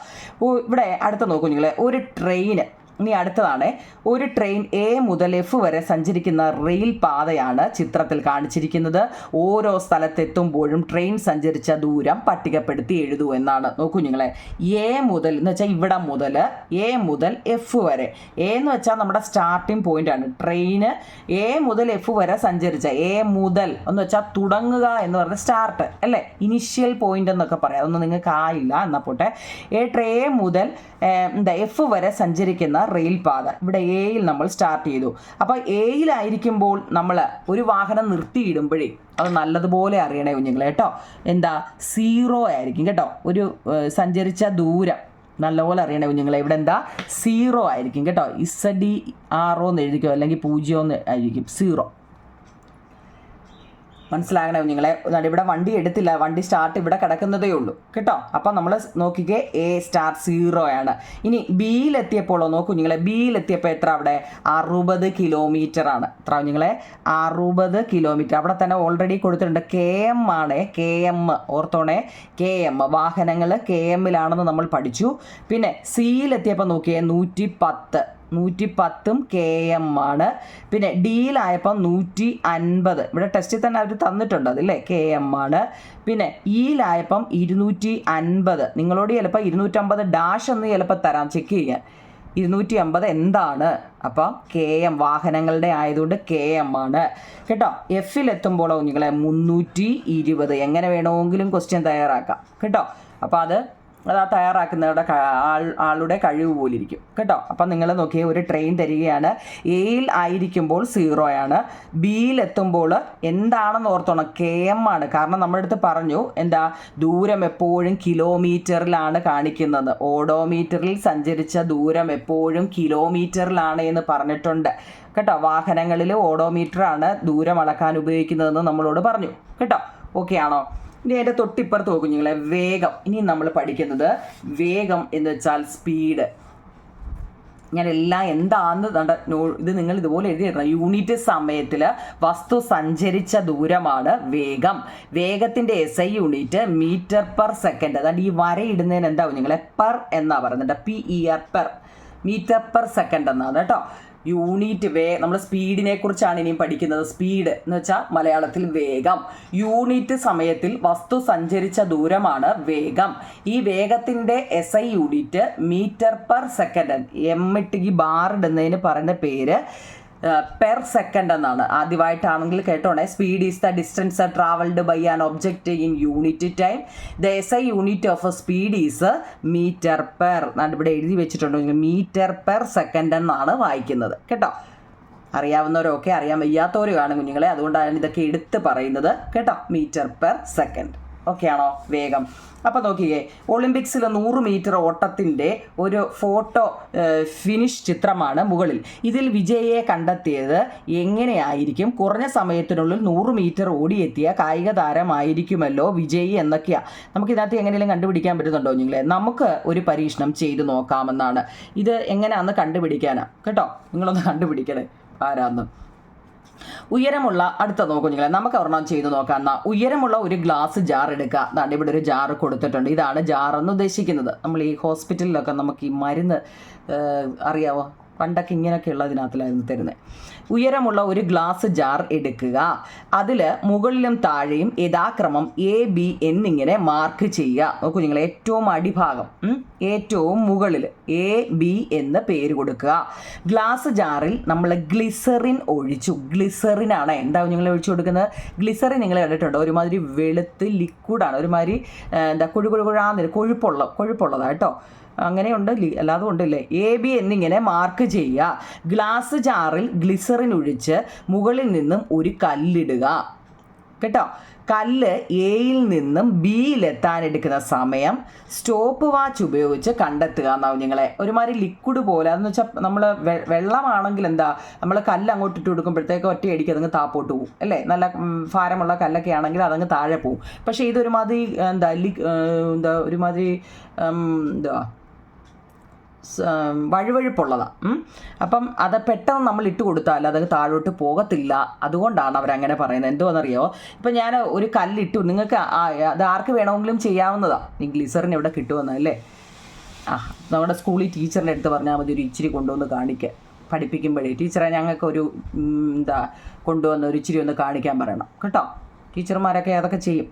ഇവിടെ അടുത്ത് നോക്കൂ നിങ്ങളെ, ഒരു ട്രെയിന് ഇനി അടുത്തതാണ്, ഒരു ട്രെയിൻ എ മുതൽ എഫ് വരെ സഞ്ചരിക്കുന്ന റെയിൽ പാതയാണ് ചിത്രത്തിൽ കാണിച്ചിരിക്കുന്നത്. ഓരോ സ്ഥലത്തെത്തുമ്പോഴും ട്രെയിൻ സഞ്ചരിച്ച ദൂരം പട്ടികപ്പെടുത്തി എഴുതൂ എന്നാണ്. നോക്കൂ നിങ്ങളെ, എ മുതൽ എന്ന് വെച്ചാൽ ഇവിടെ മുതൽ എ മുതൽ എഫ് വരെ. എ എന്ന് വെച്ചാൽ നമ്മുടെ സ്റ്റാർട്ടിംഗ് പോയിന്റ് ആണ്. ട്രെയിന് എ മുതൽ എഫ് വരെ സഞ്ചരിച്ച, എ മുതൽ എന്ന് വെച്ചാൽ തുടങ്ങുക എന്ന് പറഞ്ഞ സ്റ്റാർട്ട് അല്ലേ, ഇനിഷ്യൽ പോയിന്റ് എന്നൊക്കെ പറയാം. അതൊന്നും നിങ്ങൾക്ക് ആയില്ല എന്നാൽ പോട്ടെ. എ മുതൽ എഫ് വരെ സഞ്ചരിക്കുന്ന റെയിൽ പാത, ഇവിടെ എയിൽ നമ്മൾ സ്റ്റാർട്ട് ചെയ്തു. അപ്പോൾ എയിലായിരിക്കുമ്പോൾ നമ്മൾ ഒരു വാഹനം നിർത്തിയിടുമ്പോഴേ അത് നല്ലതുപോലെ അറിയണേ കുഞ്ഞുങ്ങളെ കേട്ടോ. എന്താ, 0 ആയിരിക്കും കേട്ടോ. ഒരു സഞ്ചരിച്ച ദൂരം നല്ലപോലെ അറിയണേ കുഞ്ഞുങ്ങളെ. ഇവിടെ എന്താ, 0 ആയിരിക്കും കേട്ടോ. ZERO എന്ന് എഴുതിക്കോ, അല്ലെങ്കിൽ 0 എന്ന് ആയിരിക്കും, 0. മനസ്സിലാകണേ കുഞ്ഞുങ്ങളെ. ഇവിടെ വണ്ടി എടുത്തില്ല, വണ്ടി സ്റ്റാർട്ട് ഇവിടെ കിടക്കുന്നതേ ഉള്ളൂ കേട്ടോ. അപ്പം നമ്മൾ നോക്കിക്കേ, എ സ്റ്റാർട്ട് 0 ആണ്. ഇനി ബിയിലെത്തിയപ്പോഴോ നോക്കൂ കുഞ്ഞുങ്ങളെ, ബിയിലെത്തിയപ്പോൾ എത്ര, അവിടെ 60 കിലോമീറ്റർ ആണ്. എത്ര കുഞ്ഞുങ്ങളെ, 60 കിലോമീറ്റർ. അവിടെ തന്നെ ഓൾറെഡി കൊടുത്തിട്ടുണ്ട്, KM ആണ്. KM ഓർത്തോണേ, KM വാഹനങ്ങൾ KMലാണെന്ന് നമ്മൾ പഠിച്ചു. പിന്നെ സിയിലെത്തിയപ്പോൾ നോക്കിയേ, 110 KM ആണ്. പിന്നെ ഡിയിലായപ്പം 150, ഇവിടെ ടെസ്റ്റിൽ തന്നെ അവർ തന്നിട്ടുണ്ട് അതില്ലേ, KM ആണ്. പിന്നെ ഇയിലായപ്പം 250. നിങ്ങളോട് ചിലപ്പോൾ 250 ഡാഷ് എന്ന് ചിലപ്പോൾ തരാം, ചെക്ക് ചെയ്യാൻ. 250 എന്താണ്? അപ്പം KM വാഹനങ്ങളുടെ ആയതുകൊണ്ട് KM ആണ് കേട്ടോ. എഫിലെത്തുമ്പോഴോ കുഞ്ഞുങ്ങളെ 320. എങ്ങനെ വേണമെങ്കിലും ക്വസ്റ്റ്യൻ തയ്യാറാക്കാം കേട്ടോ. അപ്പോൾ അത് ആ തയ്യാറാക്കുന്നവരുടെ ആളുടെ കഴിവ് പോലിരിക്കും കേട്ടോ. അപ്പം നിങ്ങൾ നോക്കിയേ, ഒരു ട്രെയിൻ തരികയാണ്. എയിൽ ആയിരിക്കുമ്പോൾ 0 ആണ്. ബിയിലെത്തുമ്പോൾ എന്താണെന്ന് ഓർത്തോണം, KM ആണ്. കാരണം നമ്മുടെ അടുത്ത് പറഞ്ഞു എന്താ, ദൂരം എപ്പോഴും കിലോമീറ്ററിലാണ് കാണിക്കുന്നത്. ഓഡോമീറ്ററിൽ സഞ്ചരിച്ച ദൂരം എപ്പോഴും കിലോമീറ്ററിലാണ് എന്ന് പറഞ്ഞിട്ടുണ്ട് കേട്ടോ. വാഹനങ്ങളിൽ ഓഡോമീറ്ററാണ് ദൂരം അളക്കാൻ ഉപയോഗിക്കുന്നതെന്ന് നമ്മളോട് പറഞ്ഞു കേട്ടോ. ഓക്കെ ആണോ? ഇനി അതിൻ്റെ തൊട്ടിപ്പുറത്ത് നോക്കും കുഞ്ഞുങ്ങളെ, വേഗം. ഇനി നമ്മൾ പഠിക്കുന്നത് വേഗം എന്ന് വെച്ചാൽ സ്പീഡ്. ഞാനെല്ലാം എന്താണെന്ന് ഇത് നിങ്ങൾ ഇതുപോലെ എഴുതിയിടണം. യൂണിറ്റ് സമയത്തിൽ വസ്തു സഞ്ചരിച്ച ദൂരമാണ് വേഗം. വേഗത്തിൻ്റെ SI unit metre per second. അതായത് ഈ വരയിടുന്നതിന് എന്താ കുഞ്ഞുങ്ങളെ, പെർ എന്നാ പറയുന്നുണ്ട്, PER per, metre per second എന്നാണ് കേട്ടോ. യൂണിറ്റ് നമ്മൾ സ്പീഡിനെ കുറിച്ചാണ് ഇനിയും പഠിക്കുന്നത്. സ്പീഡ് എന്ന് വെച്ചാൽ മലയാളത്തിൽ വേഗം. യൂണിറ്റ് സമയത്തിൽ വസ്തു സഞ്ചരിച്ച ദൂരമാണ് വേഗം. ഈ വേഗത്തിൻ്റെ SI unit metre per second. ഈ ബാർ ഇടുന്നതിന് പറയുന്ന പേര് പെർ സെക്കൻഡ് എന്നാണ്. ആദ്യമായിട്ടാണെങ്കിൽ കേട്ടോണേ, speed is the distance travelled by an object in unit time. The SI unit of speed is metre per. ഇവിടെ എഴുതി വെച്ചിട്ടുണ്ടോ, മീറ്റർ പെർ സെക്കൻഡ് എന്നാണ് വായിക്കുന്നത് കേട്ടോ. അറിയാവുന്നവരൊക്കെ, അറിയാൻ വയ്യാത്തവർ കാണും കുഞ്ഞുങ്ങളെ, അതുകൊണ്ടാണ് ഇതൊക്കെ എടുത്ത് പറയുന്നത് കേട്ടോ. Metre per second. ഓക്കെ ആണോ? വേഗം. അപ്പോൾ നോക്കിയേ, ഒളിമ്പിക്സിൽ 100 മീറ്റർ ഓട്ടത്തിൻ്റെ ഒരു ഫോട്ടോ ഫിനിഷ് ചിത്രമാണ് മുകളിൽ. ഇതിൽ വിജയിയെ കണ്ടെത്തിയത് എങ്ങനെയായിരിക്കും? കുറഞ്ഞ സമയത്തിനുള്ളിൽ 100 മീറ്റർ ഓടിയെത്തിയ കായിക താരമായിരിക്കുമല്ലോ വിജയി എന്നൊക്കെയാണ്. നമുക്കിതിനകത്ത് എങ്ങനെയെങ്കിലും കണ്ടുപിടിക്കാൻ പറ്റുന്നുണ്ടോ നിങ്ങളെ? നമുക്ക് ഒരു പരീക്ഷണം ചെയ്ത് നോക്കാമെന്നാണ്. ഇത് എങ്ങനെയാണെന്ന് കണ്ടുപിടിക്കാനാണ് കേട്ടോ. നിങ്ങളൊന്ന് കണ്ടുപിടിക്കണേ ആരാന്ന്. ഉയരമുള്ള, അടുത്ത നോക്കൂ നിങ്ങളെ, നമുക്ക് ഒരെണ്ണം ചെയ്ത് നോക്കാം. എന്നാൽ ഉയരമുള്ള ഒരു ഗ്ലാസ് ജാർ എടുക്കുക. അതാണ് ഇവിടെ ഒരു ജാർ കൊടുത്തിട്ടുണ്ട്. ഇതാണ് ജാറെന്ന് ഉദ്ദേശിക്കുന്നത്. നമ്മൾ ഈ ഹോസ്പിറ്റലിലൊക്കെ നമുക്ക് ഈ മരുന്ന് അറിയാവോ, പണ്ടൊക്കെ ഇങ്ങനെയൊക്കെ ഉള്ളതിനകത്തിലായിരുന്നു തരുന്നത്. ഉയരമുള്ള ഒരു ഗ്ലാസ് ജാർ എടുക്കുക. അതിൽ മുകളിലും താഴെയും യഥാക്രമം AB എന്നിങ്ങനെ മാർക്ക് ചെയ്യുക. നോക്കൂ നിങ്ങൾ, ഏറ്റവും അടിഭാഗം, ഏറ്റവും മുകളിൽ AB എന്ന് പേര് കൊടുക്കുക. ഗ്ലാസ് ജാറിൽ നമ്മൾ ഗ്ലിസറിൻ ഒഴിച്ചു. ഗ്ലിസറിനാണ് എന്താ നിങ്ങൾ ഒഴിച്ചു കൊടുക്കുന്നത്? ഗ്ലിസറിൻ നിങ്ങൾ കണ്ടിട്ടുണ്ടോ? ഒരുമാതിരി വെളുത്ത് ലിക്വിഡാണ്, ഒരുമാതിരി എന്താ കൊഴുപ്പുള്ളതാണ് കേട്ടോ. അങ്ങനെയുണ്ട്, അല്ലാതെ ഉണ്ടല്ലേ. AB എന്നിങ്ങനെ മാർക്ക് ചെയ്യുക. ഗ്ലാസ് ജാറിൽ ഗ്ലിസറിൻ ഒഴിച്ച് മുകളിൽ നിന്നും ഒരു കല്ലിടുക കേട്ടോ. കല്ല് എയിൽ നിന്നും ബിയിലെത്താൻ എടുക്കുന്ന സമയം സ്റ്റോപ്പ് വാച്ച് ഉപയോഗിച്ച് കണ്ടെത്തുക എന്നാവും നിങ്ങളെ. ഒരുമാതിരി ലിക്വിഡ് പോലെ, അതെന്ന് വെച്ചാൽ നമ്മൾ വെള്ളമാണെങ്കിൽ എന്താ, നമ്മൾ കല്ല് അങ്ങോട്ട് ഇട്ട് കൊടുക്കുമ്പോഴത്തേക്ക് ഒറ്റയടിക്ക് അതങ്ങ് താപ്പോട്ട് പോകും അല്ലേ. നല്ല ഭാരമുള്ള കല്ലൊക്കെ ആണെങ്കിൽ അതങ്ങ് താഴെ പോകും. പക്ഷേ ഇതൊരുമാതിരി ഒരുമാതിരി വഴുവഴുപ്പുള്ളതാണ്. അപ്പം അത് പെട്ടെന്ന് നമ്മൾ ഇട്ട് കൊടുത്താൽ അത് താഴോട്ട് പോകത്തില്ല. അതുകൊണ്ടാണ് അവരങ്ങനെ പറയുന്നത്. എന്തുവാണെന്നറിയോ, ഇപ്പം ഞാൻ ഒരു കല്ലിട്ടു, നിങ്ങൾക്ക് അത് ആർക്ക് വേണമെങ്കിലും ചെയ്യാവുന്നതാണ്. ഈ ഗ്ലിസറിൻ എവിടെ കിട്ടുമെന്നല്ലേ. നമ്മുടെ സ്കൂളിൽ ടീച്ചറിൻ്റെ അടുത്ത് പറഞ്ഞാൽ മതി ഒരു ഇച്ചിരി കൊണ്ടുവന്ന് കാണിക്കുക. പഠിപ്പിക്കുമ്പോഴേ ടീച്ചറെ ഞങ്ങൾക്കൊരു കൊണ്ടുവന്ന് ഒരു ഇച്ചിരി ഒന്ന് കാണിക്കാൻ പറയണം കേട്ടോ. ടീച്ചർമാരൊക്കെ അതൊക്കെ ചെയ്യും.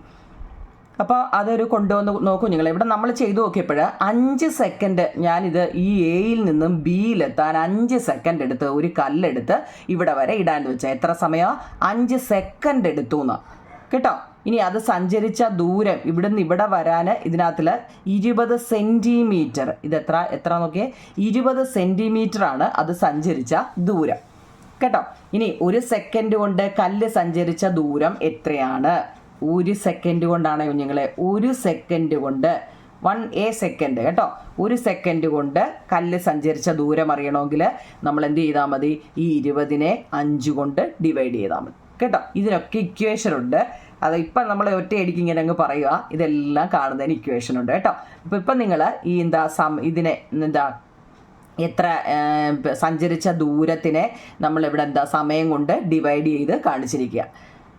അപ്പോൾ അതൊരു കൊണ്ടുവന്ന് നോക്കൂ നിങ്ങൾ. ഇവിടെ നമ്മൾ ചെയ്തു നോക്കിയപ്പോൾ 5 സെക്കൻഡ് ഞാനിത് ഈ എയിൽ നിന്നും ബിയിലെത്താൻ 5 സെക്കൻഡ് എടുത്ത് ഒരു കല്ലെടുത്ത് ഇവിടെ വരെ ഇടാൻ വെച്ചാൽ എത്ര സമയം? 5 സെക്കൻഡ് എടുത്തു എന്ന് കേട്ടോ. ഇനി അത് സഞ്ചരിച്ച ദൂരം ഇവിടുന്ന് ഇവിടെ വരാൻ ഇതിനകത്തിൽ 20 സെൻറ്റിമീറ്റർ. ഇത് എത്ര നോക്കിയേ? 20 സെൻറ്റിമീറ്ററാണ് അത് സഞ്ചരിച്ച ദൂരം കേട്ടോ. ഇനി 1 സെക്കൻഡ് കൊണ്ട് കല്ല് സഞ്ചരിച്ച ദൂരം എത്രയാണ്? 1 സെക്കൻഡ് കൊണ്ടാണ് കുഞ്ഞുങ്ങളെ. 1 സെക്കൻഡ് കൊണ്ട് 1 സെക്കൻഡ് കേട്ടോ. 1 സെക്കൻഡ് കൊണ്ട് കല്ല് സഞ്ചരിച്ച ദൂരം അറിയണമെങ്കിൽ നമ്മൾ എന്ത് ചെയ്താൽ മതി? ഈ 20നെ 5 കൊണ്ട് ഡിവൈഡ് ചെയ്താൽ മതി കേട്ടോ. ഇതിനൊക്കെ ഇക്വേഷൻ ഉണ്ട്. അത് ഇപ്പം നമ്മൾ ഒറ്റയടിക്ക് ഇങ്ങനെ അങ്ങ് പറയുക. ഇതെല്ലാം കാണുന്നതിന് ഇക്വേഷൻ ഉണ്ട് കേട്ടോ. ഇപ്പം നിങ്ങൾ ഈ ഇതിനെ എത്ര സഞ്ചരിച്ച ദൂരത്തിനെ നമ്മളിവിടെ സമയം കൊണ്ട് ഡിവൈഡ് ചെയ്ത് കാണിച്ചിരിക്കുക.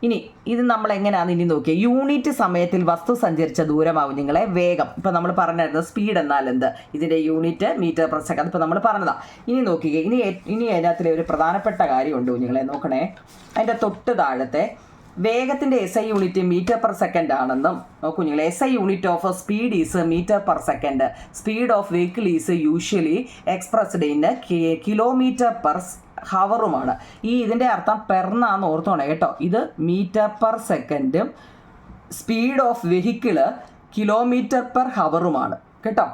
ഇനി ഇത് നമ്മൾ എങ്ങനെയാണെന്ന് ഇനി നോക്കിയാൽ യൂണിറ്റ് സമയത്തിൽ വസ്തു സഞ്ചരിച്ച ദൂരമാവും നിങ്ങളെ വേഗം. ഇപ്പം നമ്മൾ പറഞ്ഞിരുന്നത് സ്പീഡ് എന്നാൽ എന്ത്? ഇതിൻ്റെ യൂണിറ്റ് മീറ്റർ പെർ സെക്കൻഡ്. ഇപ്പം നമ്മൾ പറഞ്ഞതാണ്. ഇനി നോക്കിക്കുക. ഇനി അതിനകത്തിലെ ഒരു പ്രധാനപ്പെട്ട കാര്യമുണ്ട് കുഞ്ഞുങ്ങളെ, നോക്കണേ. അതിൻ്റെ തൊട്ട് താഴത്തെ വേഗത്തിൻ്റെ SI unit metre per second ആണെന്നും നോക്കൂ നിങ്ങൾ. SI unit of speed is metre per second. Speed of vehicle is usually expressed in kilometre per ഹവറുമാണ്. ഇതിൻ്റെ അർത്ഥം പെർന്നാന്ന് ഓർത്തോണേ കേട്ടോ. ഇത് മീറ്റർ പെർ സെക്കൻഡും speed of vehicle kilometre per ഹവറുമാണ് കേട്ടോ.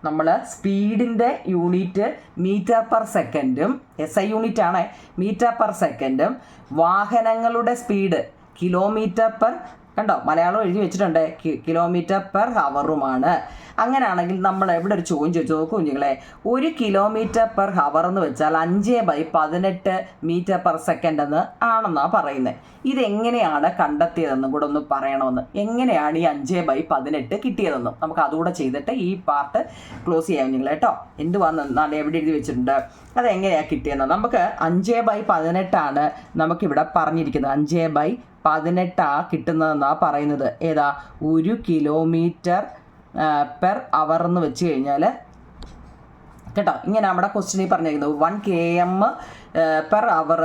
നമ്മൾ സ്പീഡിൻ്റെ യൂണിറ്റ് മീറ്റർ പെർ സെക്കൻഡും SI യൂണിറ്റ് ആണ് മീറ്റർ പെർ സെക്കൻഡും വാഹനങ്ങളുടെ സ്പീഡ് കിലോമീറ്റർ പെർ കണ്ടോ മലയാളം എഴുതി വെച്ചിട്ടുണ്ട് കിലോമീറ്റർ പെർ ഹവറുമാണ്. അങ്ങനെയാണെങ്കിൽ നമ്മൾ എവിടെ ഒരു ചോദ്യം ചോദിച്ചു നോക്കൂ കുഞ്ഞുങ്ങളെ. 1 കിലോമീറ്റർ പെർ ഹവർ എന്ന് വെച്ചാൽ 5/18 മീറ്റർ പെർ സെക്കൻഡ് എന്ന് ആണെന്നാണ് പറയുന്നത്. ഇതെങ്ങനെയാണ് കണ്ടെത്തിയതെന്നും കൂടെ ഒന്ന് പറയണമെന്ന്. എങ്ങനെയാണ് ഈ 5/18 കിട്ടിയതെന്നും നമുക്ക് അതുകൂടെ ചെയ്തിട്ട് ഈ പാർട്ട് ക്ലോസ് ചെയ്യാം കുഞ്ഞുങ്ങളെ കേട്ടോ. എന്തുവാന്ന് എവിടെ എഴുതി വെച്ചിട്ടുണ്ട്, അതെങ്ങനെയാണ് കിട്ടിയെന്ന്. നമുക്ക് 5/18 നമുക്കിവിടെ പറഞ്ഞിരിക്കുന്നത്. 5/18 കിട്ടുന്നതെന്നാണ് പറയുന്നത്. ഏതാ? 1 കിലോമീറ്റർ പെർ അവർ എന്ന് വെച്ച് കഴിഞ്ഞാൽ കേട്ടോ. ഇങ്ങനെ നമ്മുടെ ക്വസ്റ്റ്യനിൽ പറഞ്ഞിരിക്കുന്നത് 1 km per hour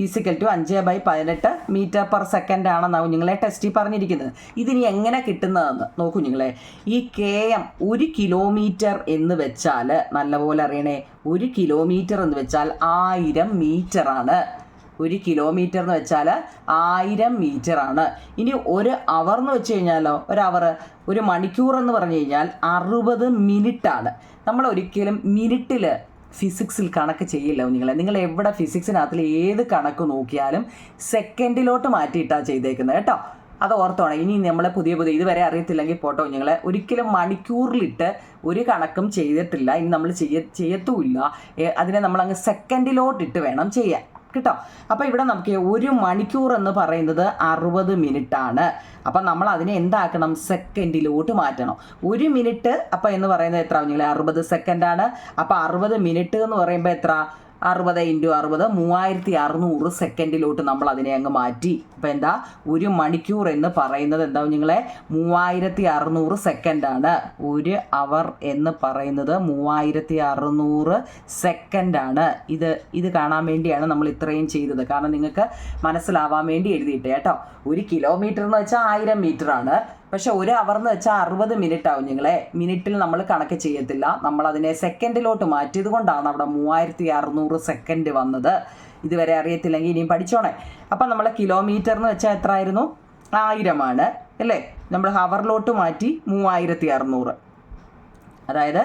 equal to 5/18 metre per second ആണെന്നാവും നിങ്ങളെ ടെസ്റ്റിൽ പറഞ്ഞിരിക്കുന്നത്. ഇതിനി എങ്ങനെ കിട്ടുന്നതെന്ന് നോക്കൂ നിങ്ങളെ. ഈ km 1 കിലോമീറ്റർ എന്ന് വെച്ചാൽ നല്ലപോലെ അറിയണേ. 1 കിലോമീറ്റർ എന്ന് വെച്ചാൽ 1000 മീറ്ററാണ്. 1 കിലോമീറ്റർ എന്ന് വെച്ചാൽ 1000 മീറ്ററാണ്. ഇനി 1 അവർ എന്ന് വെച്ച് കഴിഞ്ഞാലോ, 1 അവർ 1 മണിക്കൂർ എന്ന് പറഞ്ഞു കഴിഞ്ഞാൽ 60 മിനിറ്റാണ്. നമ്മൾ ഒരിക്കലും മിനിറ്റിൽ ഫിസിക്സിൽ കണക്ക് ചെയ്യില്ല നിങ്ങൾ എവിടെ ഫിസിക്സിനകത്തിൽ ഏത് കണക്ക് നോക്കിയാലും സെക്കൻഡിലോട്ട് മാറ്റിയിട്ടാണ് ചെയ്തേക്കുന്നത് കേട്ടോ. അത് ഓർത്തോണം. ഇനി നമ്മൾ പുതിയ ഇതുവരെ അറിയത്തില്ലെങ്കിൽ പോട്ടോ നിങ്ങളെ. ഒരിക്കലും മണിക്കൂറിലിട്ട് ഒരു കണക്കും ചെയ്തിട്ടില്ല. ഇനി നമ്മൾ ചെയ്യത്തുമില്ല. അതിനെ നമ്മളങ്ങ് സെക്കൻഡിലോട്ടിട്ട് വേണം ചെയ്യാൻ കേട്ടോ. അപ്പോൾ ഇവിടെ നമുക്ക് 1 മണിക്കൂർ എന്ന് പറയുന്നത് 60 മിനിറ്റാണ്. അപ്പം നമ്മൾ അതിനെ എന്താക്കണം? സെക്കൻഡിലോട്ട് മാറ്റണം. 1 മിനിറ്റ് അപ്പം എന്ന് പറയുന്നത് എത്ര കുഞ്ഞുങ്ങളെ? 60 സെക്കൻഡാണ്. അപ്പോൾ 60 മിനിറ്റ് എന്ന് പറയുമ്പോൾ എത്ര? 60 × 60 3600 സെക്കൻഡിലോട്ട് നമ്മൾ അതിനെ അങ്ങ് മാറ്റി. അപ്പോൾ എന്താ? 1 മണിക്കൂർ എന്ന് പറയുന്നത് എന്താ നിങ്ങളെ? 3600 സെക്കൻഡാണ്. 1 അവർ എന്ന് പറയുന്നത് 3600 സെക്കൻഡാണ്. ഇത് കാണാൻ വേണ്ടിയാണ് നമ്മൾ ഇത്രയും ചെയ്തത്. കാരണം നിങ്ങൾക്ക് മനസ്സിലാവാൻ വേണ്ടി എഴുതിയിട്ട് കേട്ടോ. 1 കിലോമീറ്റർ എന്ന് വെച്ചാൽ 1000 മീറ്ററാണ്. പക്ഷെ 1 അവർ എന്ന് വെച്ചാൽ 60 മിനിറ്റ് ആവും നിങ്ങളെ. മിനിറ്റിൽ നമ്മൾ കണക്ക് ചെയ്യത്തില്ല. നമ്മൾ അതിനെ സെക്കൻഡിലോട്ട് മാറ്റിയത് കൊണ്ടാണ് അവിടെ 3600 സെക്കൻഡ് വന്നത്. ഇതുവരെ അറിയത്തില്ലെങ്കിൽ ഇനിയും പഠിച്ചോണേ. അപ്പം നമ്മൾ കിലോമീറ്റർ എന്ന് വെച്ചാൽ എത്ര ആയിരുന്നു? 1000 ആണ് അല്ലേ. നമ്മൾ ഹവറിലോട്ട് മാറ്റി 3600. അതായത്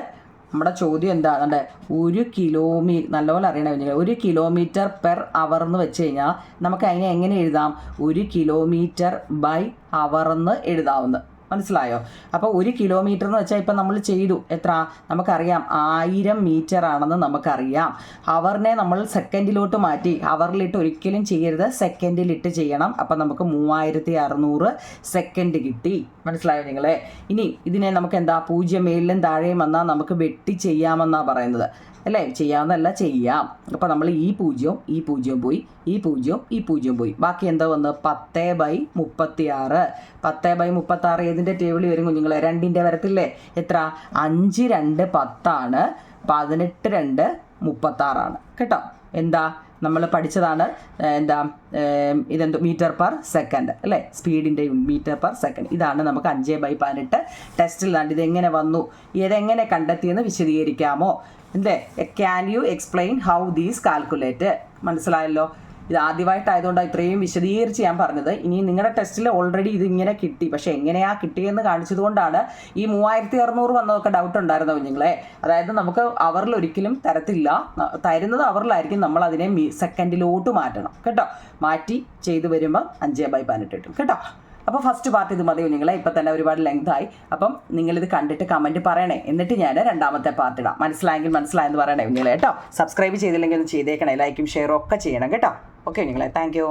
നമ്മുടെ ചോദ്യം എന്താണെന്നുണ്ട്? 1 കിലോമീറ്റർ നല്ലപോലെ അറിയണേ. 1 കിലോമീറ്റർ പെർ അവർ എന്ന് വെച്ച് കഴിഞ്ഞാൽ നമുക്ക് അതിനെ എങ്ങനെ എഴുതാം? 1 കിലോമീറ്റർ ബൈ അവർ എന്ന് എഴുതാവുന്നത്. മനസ്സിലായോ? അപ്പോൾ 1 കിലോമീറ്റർ എന്ന് വെച്ചാൽ ഇപ്പം നമ്മൾ ചെയ്തു. എത്ര? നമുക്കറിയാം 1000 മീറ്റർ ആണെന്ന് നമുക്കറിയാം. ഹവറിനെ നമ്മൾ സെക്കൻഡിലോട്ട് മാറ്റി. ഹവറിലിട്ട് ഒരിക്കലും ചെയ്യരുത്, സെക്കൻഡിലിട്ട് ചെയ്യണം. അപ്പം നമുക്ക് 3600 സെക്കൻഡ് കിട്ടി. മനസ്സിലായോ നിങ്ങളെ? ഇനി ഇതിനെ നമുക്ക് എന്താ 0 മേലിലും താഴെയും വന്നാൽ നമുക്ക് വെട്ടി ചെയ്യാമെന്നാണ് പറയുന്നത് അല്ലേ? ചെയ്യാവുന്നതല്ല, ചെയ്യാം. അപ്പോൾ നമ്മൾ ഈ 0 പോയി, ഈ 0 പോയി. ബാക്കി എന്താ വന്ന്? 10/36. 10/36 ഏതിൻ്റെ ടേബിളിൽ വരും കുഞ്ഞുങ്ങളെ? 2ൻ്റെ വരത്തില്ലേ? എത്ര? 5 2 10 18 2 36 കേട്ടോ. എന്താ നമ്മൾ പഠിച്ചതാണ്? ഇതെന്തോ മീറ്റർ പെർ സെക്കൻഡ് അല്ലേ? സ്പീഡിൻ്റെ മീറ്റർ പെർ സെക്കൻഡ്. ഇതാണ് നമുക്ക് 5/18 ടെസ്റ്റിൽ കണ്ട് ഇതെങ്ങനെ വന്നു, ഇതെങ്ങനെ കണ്ടെത്തിയെന്ന് വിശദീകരിക്കാമോ? അല്ലേ? Can you explain how these calculate? മനസ്സിലായല്ലോ. ഇത് ആദ്യമായിട്ടായതുകൊണ്ടാണ് ഇത്രയും വിശദീകരിച്ച് ഞാൻ പറഞ്ഞത്. ഇനി നിങ്ങളുടെ ടെസ്റ്റിൽ ഓൾറെഡി ഇതിങ്ങനെ കിട്ടി, പക്ഷേ എങ്ങനെയാണ് കിട്ടിയെന്ന് കാണിച്ചതുകൊണ്ടാണ് ഈ 3600 വന്നതൊക്കെ ഡൗട്ട് ഉണ്ടായിരുന്ന കുഞ്ഞുങ്ങളെ. അതായത് നമുക്ക് അവറിൽ ഒരിക്കലും തരത്തില്ല, തരുന്നത് അവറിലായിരിക്കും, നമ്മൾ അതിനെ സെക്കൻഡിലോട്ട് മാറ്റണം കേട്ടോ. മാറ്റി ചെയ്ത് വരുമ്പോൾ 5/18 കിട്ടും കേട്ടോ. അപ്പോൾ ഫസ്റ്റ് പാർട്ട് ഇത് മതി കുഞ്ഞുങ്ങളെ. ഇപ്പം തന്നെ ഒരുപാട് ലെങ്തായി. അപ്പം നിങ്ങളിത് കണ്ടിട്ട് കമൻറ്റ് പറയണേ, എന്നിട്ട് ഞാൻ രണ്ടാമത്തെ പാർട്ട് ഇടാം. മനസ്സിലായെങ്കിൽ മനസ്സിലായെന്ന് പറയണേ കുഞ്ഞുങ്ങളെ കേട്ടോ. സബ്സ്ക്രൈബ് ചെയ്തില്ലെങ്കിൽ ഒന്ന് ചെയ്തേക്കണേ, ലൈക്കും ഷെയറും ഒക്കെ ചെയ്യണം കേട്ടോ. ഓക്കെ കുഞ്ഞുങ്ങളെ, താങ്ക് യു.